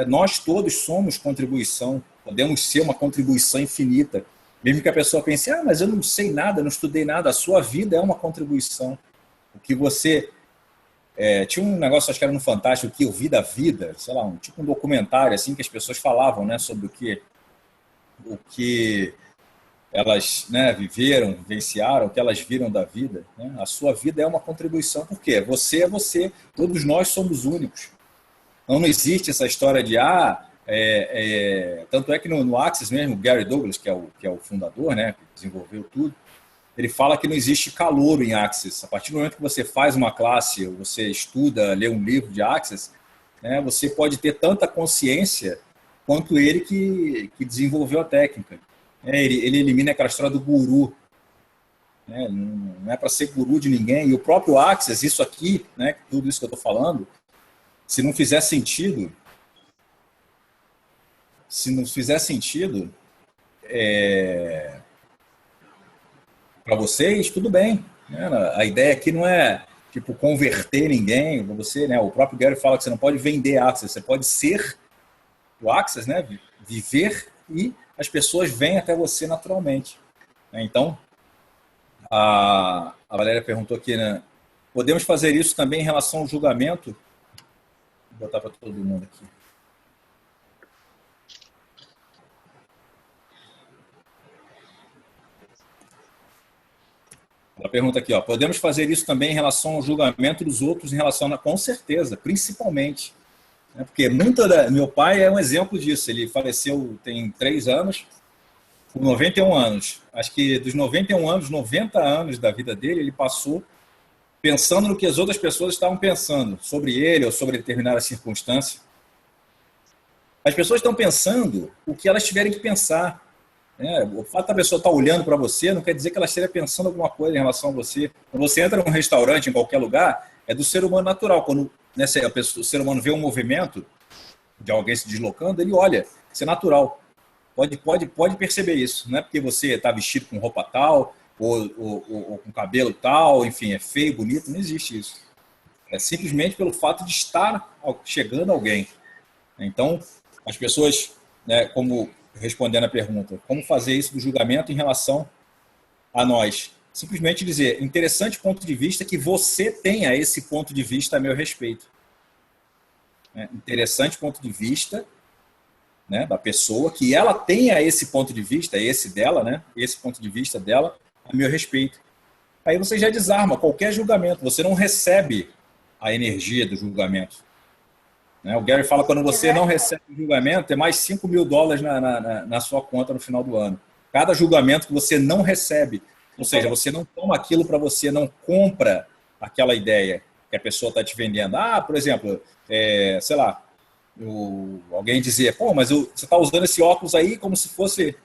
Nós todos somos contribuição, podemos ser uma contribuição infinita. Mesmo que a pessoa pense, mas eu não sei nada, não estudei nada, a sua vida é uma contribuição. O que você tinha um negócio, acho que era no Fantástico, que eu vi da vida, sei lá, tipo um documentário assim que as pessoas falavam, né, sobre o que elas, né, viveram, vivenciaram, o que elas viram da vida. Né? A sua vida é uma contribuição, porque você é você, todos nós somos únicos. Então não existe essa história de tanto é que no Access mesmo, o Gary Douglas, que é o fundador, né, que desenvolveu tudo, ele fala que não existe calouro em Access. A partir do momento que você faz uma classe, você estuda, lê um livro de Access, né, você pode ter tanta consciência quanto ele que desenvolveu a técnica. Ele elimina aquela história do guru. Né, não é para ser guru de ninguém. E o próprio Access, isso aqui, né, tudo isso que eu estou falando, se não fizer sentido, para vocês, tudo bem. Né? A ideia aqui não é tipo converter ninguém. Você, né? O próprio Gary fala que você não pode vender Access, você pode ser o Access, né? Viver, e as pessoas vêm até você naturalmente. Então, a Valéria perguntou aqui, né? Podemos fazer isso também em relação ao julgamento? Vou botar para todo mundo aqui. Ela pergunta aqui, podemos fazer isso também em relação ao julgamento dos outros em relação a... Com certeza, principalmente. Né? Porque meu pai é um exemplo disso. Ele faleceu tem 3 anos, com 91 anos. Acho que dos 91 anos, 90 anos da vida dele, ele passou pensando no que as outras pessoas estavam pensando sobre ele ou sobre determinada circunstância. As pessoas estão pensando o que elas tiverem que pensar. O fato da pessoa estar olhando para você não quer dizer que ela esteja pensando alguma coisa em relação a você. Quando você entra num restaurante, em qualquer lugar, é do ser humano natural. Quando o ser humano vê um movimento de alguém se deslocando, ele olha. Isso é natural. Pode perceber isso. Não é porque você está vestido com roupa tal, ou com cabelo tal, enfim, é feio, bonito, não existe isso. É simplesmente pelo fato de estar chegando alguém. Então, as pessoas, né, como... respondendo a pergunta, como fazer isso do julgamento em relação a nós? Simplesmente dizer, interessante ponto de vista que você tenha esse ponto de vista a meu respeito. Interessante ponto de vista, né, da pessoa, que ela tenha esse ponto de vista, esse dela, né, esse ponto de vista dela a meu respeito. Aí você já desarma qualquer julgamento, você não recebe a energia do julgamento. O Gary fala que quando você não recebe o julgamento, é mais $5 mil na sua conta no final do ano. Cada julgamento que você não recebe, ou seja, você não toma aquilo para você, não compra aquela ideia que a pessoa está te vendendo. Por exemplo, sei lá, alguém dizer, mas você está usando esse óculos aí como se fosse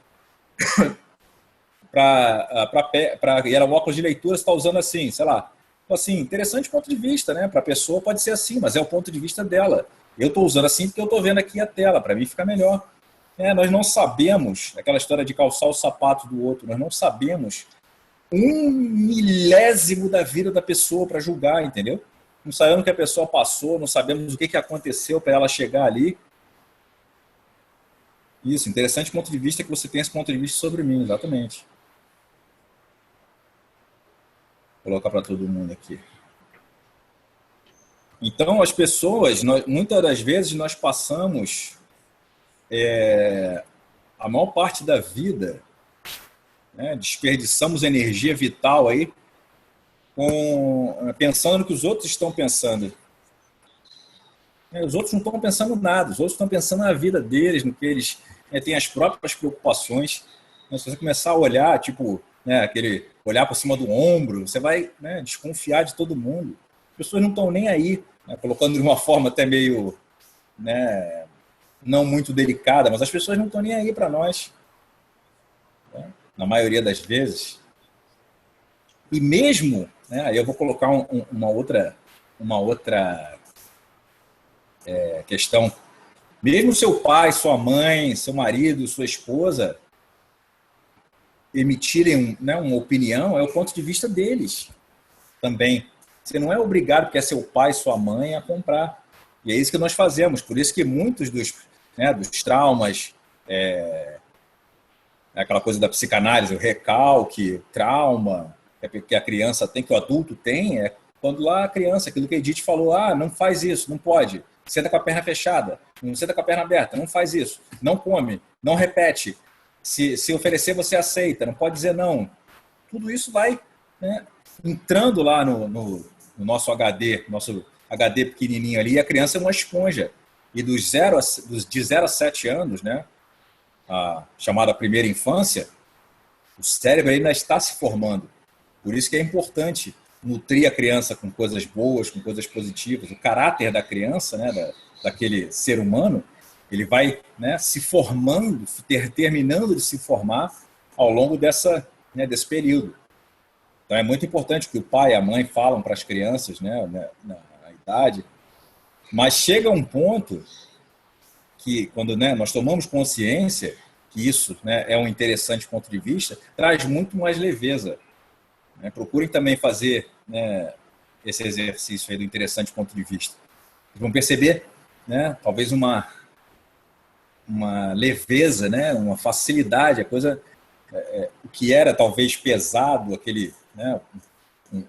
e era um óculos de leitura, você está usando assim, sei lá. Assim, interessante ponto de vista, né? Para a pessoa pode ser assim, mas é o ponto de vista dela. Eu estou usando assim porque eu estou vendo aqui a tela, para mim fica melhor. Nós não sabemos, aquela história de calçar o sapato do outro, nós não sabemos 1/1000 da vida da pessoa para julgar, entendeu? Não sabemos o que a pessoa passou, não sabemos o que aconteceu para ela chegar ali. Isso, interessante ponto de vista que você tem esse ponto de vista sobre mim, exatamente. Vou colocar para todo mundo aqui. Então, as pessoas, muitas das vezes, nós passamos a maior parte da vida, né, desperdiçamos energia vital aí, pensando no que os outros estão pensando. Os outros não estão pensando nada, os outros estão pensando na vida deles, no que eles têm as próprias preocupações. Então, se você começar a olhar, tipo, aquele olhar por cima do ombro, você vai, desconfiar de todo mundo. As pessoas não estão nem aí, colocando de uma forma até meio, não muito delicada, mas as pessoas não estão nem aí para nós, na maioria das vezes. E mesmo, aí eu vou colocar uma outra questão, mesmo seu pai, sua mãe, seu marido, sua esposa emitirem uma opinião, é o ponto de vista deles também. Você não é obrigado, porque é seu pai, sua mãe, a comprar. E é isso que nós fazemos. Por isso que muitos dos traumas, aquela coisa da psicanálise, o recalque, o trauma que a criança tem, que o adulto tem, quando lá a criança, aquilo que a Edith falou, não faz isso, não pode, senta com a perna fechada, não senta com a perna aberta, não faz isso, não come, não repete, se oferecer você aceita, não pode dizer não. Tudo isso vai, né, entrando lá no nosso HD pequenininho ali, e a criança é uma esponja. E de 0 a 7 anos, né, a chamada primeira infância, o cérebro ainda está se formando. Por isso que é importante nutrir a criança com coisas boas, com coisas positivas. O caráter da criança, né, daquele ser humano, ele vai, né, se formando, terminando de se formar ao longo desse período. Então é muito importante que o pai e a mãe falam para as crianças, né, na idade, mas chega um ponto que, quando, né, nós tomamos consciência que isso, né, é um interessante ponto de vista, traz muito mais leveza. Né? Procurem também fazer, né, esse exercício aí do interessante ponto de vista. Vocês vão perceber, né, talvez uma leveza, né, uma facilidade, a coisa, o que era talvez pesado, aquele, né,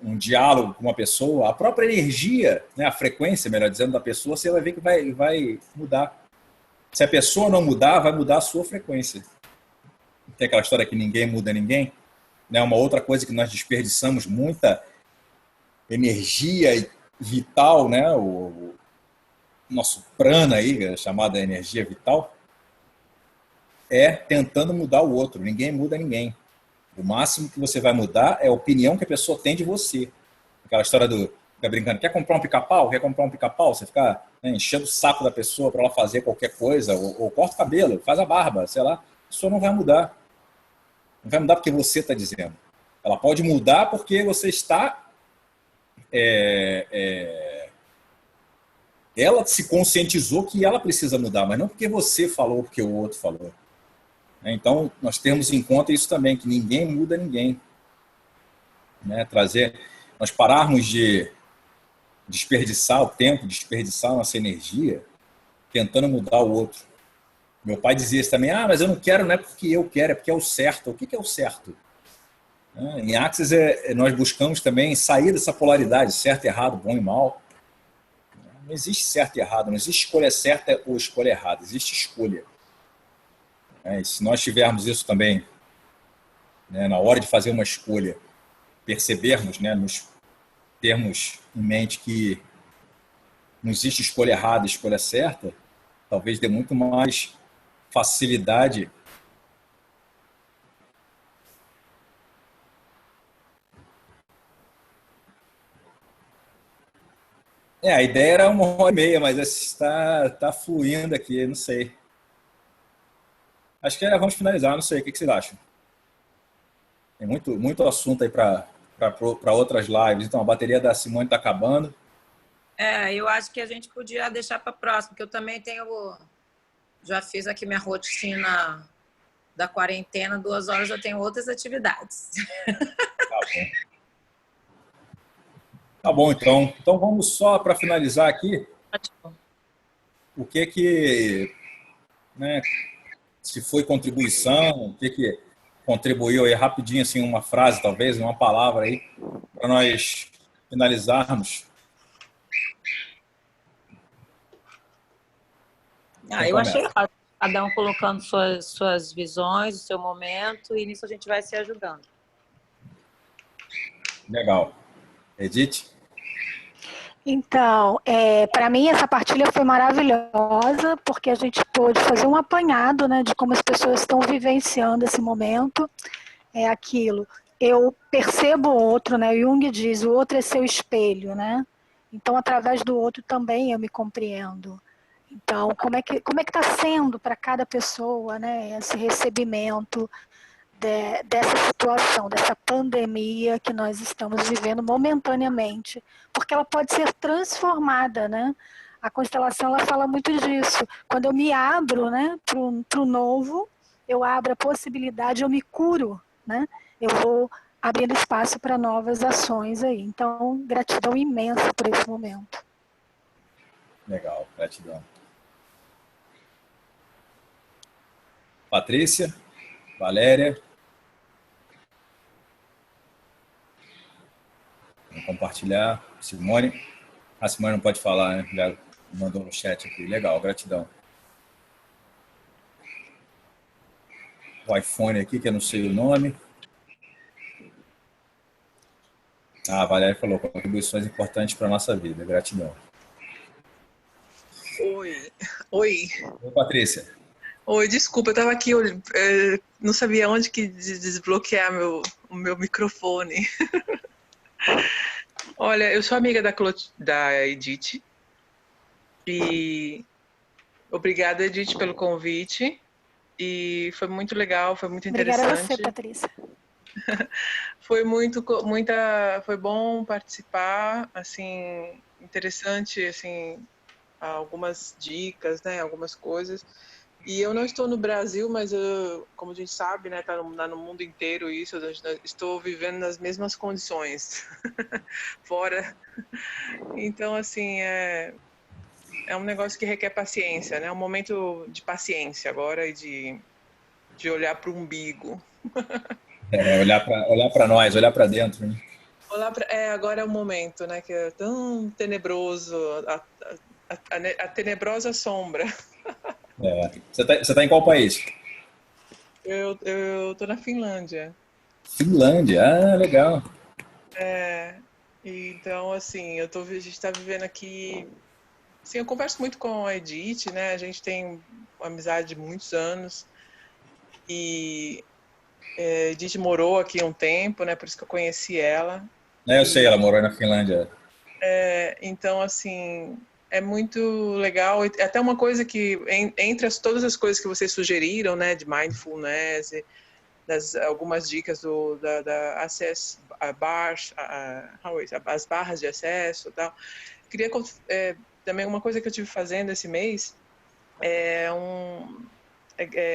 um diálogo com uma pessoa, a própria energia, né, a frequência, melhor dizendo, da pessoa, você vai ver que vai mudar. Se a pessoa não mudar, vai mudar a sua frequência. Tem aquela história que ninguém muda ninguém. Né? Uma outra coisa que nós desperdiçamos muita energia vital, né? O nosso prana aí, chamada energia vital, é tentando mudar o outro. Ninguém muda ninguém. O máximo que você vai mudar é a opinião que a pessoa tem de você. Aquela história fica brincando, quer comprar um pica-pau? Quer comprar um pica-pau? Você fica, né, enchendo o saco da pessoa para ela fazer qualquer coisa, ou corta o cabelo, faz a barba, sei lá. A pessoa não vai mudar. Não vai mudar porque você está dizendo. Ela pode mudar porque você está... Ela se conscientizou que ela precisa mudar, mas não porque você falou, porque o outro falou. Então, nós temos em conta isso também, que ninguém muda ninguém. Né? Nós pararmos de desperdiçar o tempo, desperdiçar a nossa energia, tentando mudar o outro. Meu pai dizia isso também, mas eu não quero, não é porque eu quero, é porque é o certo. O que é o certo? Em Axis, nós buscamos também sair dessa polaridade, certo e errado, bom e mal. Não existe certo e errado, não existe escolha certa ou escolha errada, existe escolha. E se nós tivermos isso também, né, na hora de fazer uma escolha, percebermos, né, nos termos em mente que não existe escolha errada e escolha certa, talvez dê muito mais facilidade a ideia era 1h30, mas está fluindo aqui, não sei. Acho que vamos finalizar, não sei, o que vocês acham? Tem muito assunto aí para outras lives, então a bateria da Simone está acabando. Eu acho que a gente podia deixar para a próxima, porque eu também já fiz aqui minha rotina da quarentena, 2 horas eu tenho outras atividades. Tá bom. Tá bom, então. Então vamos só para finalizar aqui. O que né, se foi contribuição, o que contribuiu aí rapidinho, assim, uma frase talvez, uma palavra aí, para nós finalizarmos. Eu achei cada um colocando suas visões, o seu momento, e nisso a gente vai se ajudando. Legal. Edith? Então, para mim essa partilha foi maravilhosa, porque a gente pôde fazer um apanhado, né, de como as pessoas estão vivenciando esse momento. É aquilo, eu percebo o outro, né, Jung diz, o outro é seu espelho, né? Então, através do outro também eu me compreendo. Então, como é que está sendo para cada pessoa, né, esse recebimento dessa situação, dessa pandemia que nós estamos vivendo momentaneamente, porque ela pode ser transformada, né? A constelação ela fala muito disso. Quando eu me abro, né, para o novo, eu abro a possibilidade, eu me curo, né? Eu vou abrindo espaço para novas ações aí. Então, gratidão imensa por esse momento. Legal, gratidão. Patrícia, Valéria. Vou compartilhar. Simone. A Simone não pode falar, né? Já mandou no chat aqui. Legal, gratidão. O iPhone aqui, que eu não sei o nome. Ah, a Valéria falou, contribuições importantes para a nossa vida. Gratidão. Oi. Oi. Oi, Patrícia. Oi, desculpa, eu estava aqui, não sabia onde que desbloquear o meu microfone. Olha, eu sou amiga da Edith e obrigada, Edith, pelo convite. E foi muito legal, foi muito interessante. Obrigada a você, Patrícia. Foi foi bom participar, assim, interessante, assim, algumas dicas, né, algumas coisas. E eu não estou no Brasil, mas como a gente sabe, né, tá no mundo inteiro isso, estou vivendo nas mesmas condições fora. Então, assim, é um negócio que requer paciência, né? É um momento de paciência agora e de olhar para o umbigo. Olhar para nós, olhar para dentro. Né? Agora é o momento, né? Que é tão tenebroso, a tenebrosa sombra. Você tá em qual país? Eu tô na Finlândia. Finlândia, ah, legal. Então, assim, a gente está vivendo aqui. Assim, eu converso muito com a Edith, né? A gente tem uma amizade de muitos anos. E a Edith morou aqui um tempo, né? Por isso que eu conheci ela. Eu sei, ela morou na Finlândia. Então, assim, é muito legal. Até uma coisa que, entre todas as coisas que vocês sugeriram, né? De mindfulness, algumas dicas da acesso a bars, as barras de acesso e tal. Queria também uma coisa que eu tive fazendo esse mês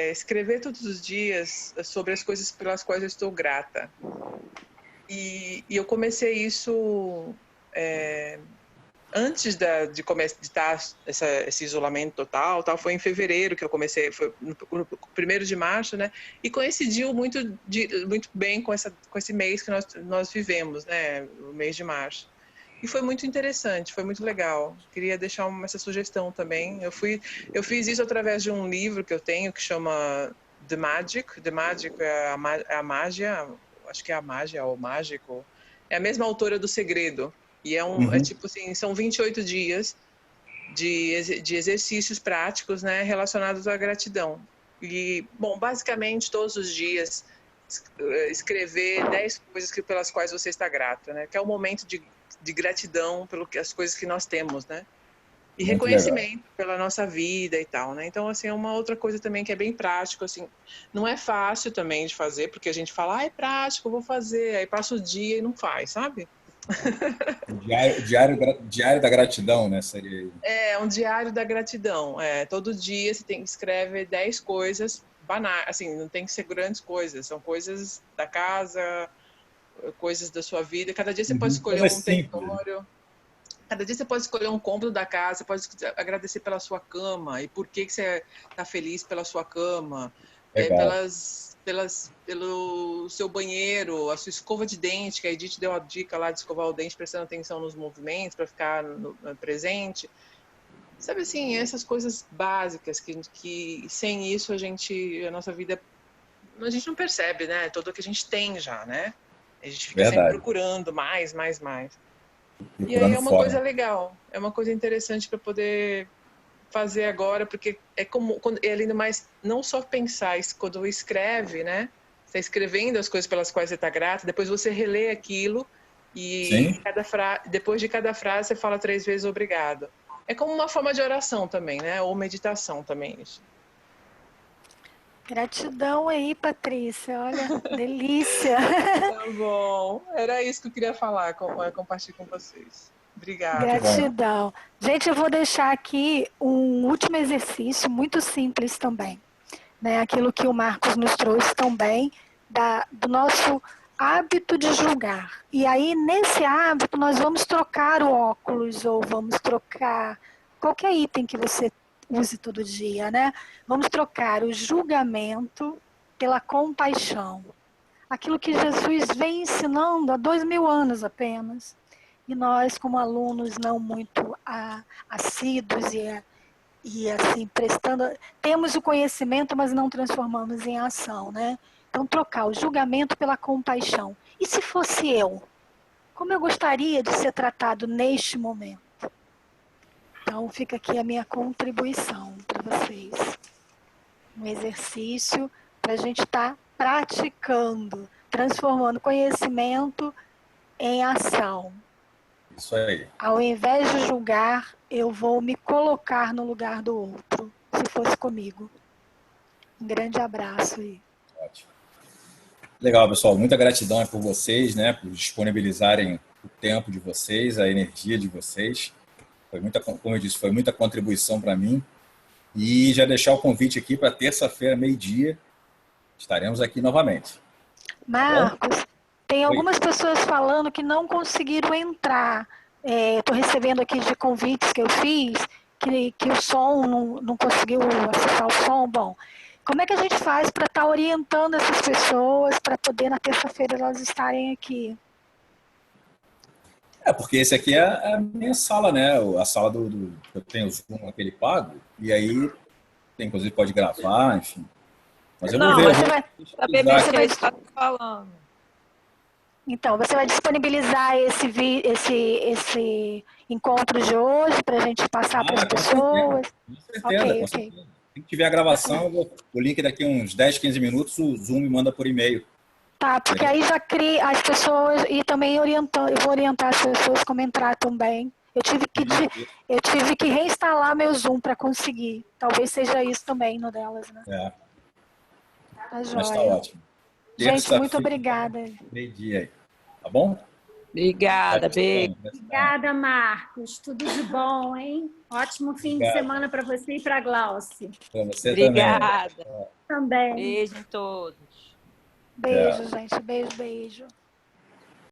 escrever todos os dias sobre as coisas pelas quais eu estou grata. E eu comecei isso antes de estar esse isolamento total, foi em fevereiro que eu comecei, foi no 1º de março, né? E coincidiu muito bem com esse mês que nós vivemos, né? O mês de março. E foi muito interessante, foi muito legal. Queria deixar essa sugestão também. Eu fiz isso através de um livro que eu tenho que chama The Magic. The Magic é a mágia, acho que é a mágia ou o mágico. É a mesma autora do Segredo. E é tipo assim, são 28 dias de exercícios práticos, né, relacionados à gratidão. E, bom, basicamente todos os dias escrever 10 coisas pelas quais você está grata, né? Que é o momento de gratidão pelas coisas que nós temos, né? E muito reconhecimento legal pela nossa vida e tal, né? Então, assim, é uma outra coisa também que é bem prático, assim, não é fácil também de fazer, porque a gente fala, é prático, vou fazer, aí passa o dia e não faz, sabe? Diário da gratidão, né? Seria... um diário da gratidão. Todo dia você escreve 10 coisas banais, assim, não tem que ser grandes coisas, são coisas da casa, coisas da sua vida. Cada dia você pode escolher um território. Cada dia você pode escolher um cômodo da casa, você pode agradecer pela sua cama e por que você está feliz pela sua cama, pelo seu banheiro, a sua escova de dente, que a Edith deu a dica lá de escovar o dente prestando atenção nos movimentos para ficar presente. Sabe assim, essas coisas básicas que sem isso a nossa vida, a gente não percebe, né? Tudo que a gente tem já, né? A gente fica sempre procurando mais. E aí é uma coisa legal, é uma coisa interessante para poder fazer agora, porque é lindo mais não só pensar, quando escreve, né? Você está escrevendo as coisas pelas quais você está grata, depois você relê aquilo e depois de cada frase você fala 3 vezes obrigado. É como uma forma de oração também, né? Ou meditação também, isso. Gratidão aí, Patrícia. Olha, delícia. Tá bom. Era isso que eu queria falar, compartilhar com vocês. Obrigada. Gratidão. Gente, eu vou deixar aqui um último exercício muito simples também. Né? Aquilo que o Marcos nos trouxe também, do nosso hábito de julgar. E aí, nesse hábito, nós vamos trocar o óculos ou vamos trocar qualquer item que você use todo dia, né? Vamos trocar o julgamento pela compaixão. Aquilo que Jesus vem ensinando há 2000 anos apenas. e nós, como alunos não muito assíduos e assim, temos o conhecimento, mas não transformamos em ação, né? Então, trocar o julgamento pela compaixão. E se fosse eu? Como eu gostaria de ser tratado neste momento? Então, fica aqui a minha contribuição para vocês. Um exercício para a gente estar praticando, transformando conhecimento em ação. Isso aí. Ao invés de julgar, eu vou me colocar no lugar do outro, se fosse comigo. Um grande abraço aí. Ótimo. Legal, pessoal. Muita gratidão por vocês, né, por disponibilizarem o tempo de vocês, a energia de vocês. Foi muita, como eu disse, foi muita contribuição para mim. E já deixar o convite aqui para terça-feira, meio-dia. Estaremos aqui novamente. Marcos, tem Oi. algumas pessoas falando que não conseguiram entrar. Estou recebendo aqui de convites que eu fiz, que o som não conseguiu acessar o som. Bom, como é que a gente faz para estar orientando essas pessoas para poder na terça-feira elas estarem aqui? Porque esse aqui é a minha sala, né? A sala eu tenho o Zoom, aquele pago, e aí, inclusive, pode gravar, enfim. Mas eu Não, vou ver. mas Eu vou saber pesquisar bem o que aqui. a gente está falando. Então, você vai disponibilizar esse encontro de hoje para a gente passar para as Com pessoas? certeza, Ok, com ok. certeza. Se tiver a gravação, o link daqui uns 10, 15 minutos, o Zoom me manda por e-mail. Tá, porque aí já cria as pessoas e também eu vou orientar as pessoas como entrar também. Eu tive que reinstalar meu Zoom para conseguir. Talvez seja isso também no delas, né? Tá Mas tá joia. ótimo. Gente, muito Terça-feira, obrigada. meio-dia aí. Tá bom? Obrigada, beijo. Obrigada, Marcos. Tudo de bom, hein? Ótimo fim de semana para você e para a Glauce. Para você Obrigada. Também. Beijo em todos. Beijo, gente. Beijo, beijo.